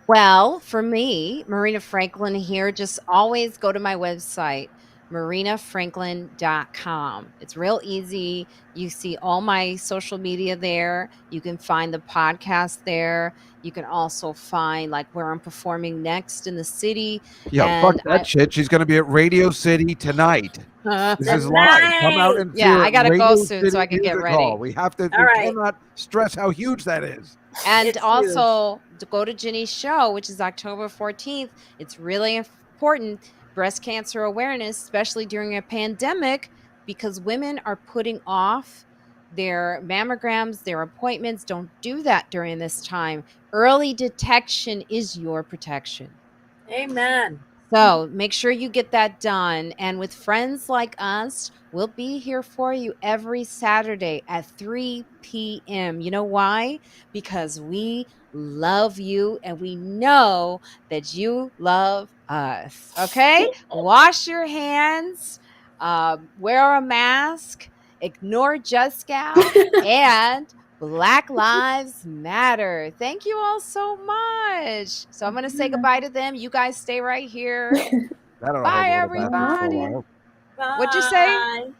S2: Well, for me, Marina Franklin here, just always go to my website, marinayfranklin.com. It's real easy. You see all my social media there. You can find the podcast there. You can also find like where I'm performing next in the city.
S3: Yeah,
S2: And
S3: fuck that shit. She's going to be at Radio City tonight. This is live. Come out and
S2: Yeah,
S3: see
S2: I
S3: her
S2: gotta
S3: Radio
S2: go soon so
S3: City
S2: I can get
S3: Music
S2: ready.
S3: Hall. We have to.
S4: All
S3: We
S4: right.
S3: cannot stress how huge that is.
S2: And
S4: It's
S2: also to go to Jenny's show, which is October 14th. It's really important, breast cancer awareness, especially during a pandemic, because women are putting off their mammograms, their appointments. Don't do that during this time. Early detection is your protection.
S4: Amen.
S2: So make sure you get that done. And with friends like us, we'll be here for you every Saturday at 3 p.m. You know why? Because we love you and we know that you love us. Okay? Wash your hands, wear a mask, ignore Juskow, and Black Lives Matter. Thank you all so much. So I'm going to say goodbye to them. You guys stay right here.
S3: I don't know
S2: Bye,
S3: how to go to the bathroom for a
S2: everybody.
S3: while.
S4: Bye.
S2: What'd you say?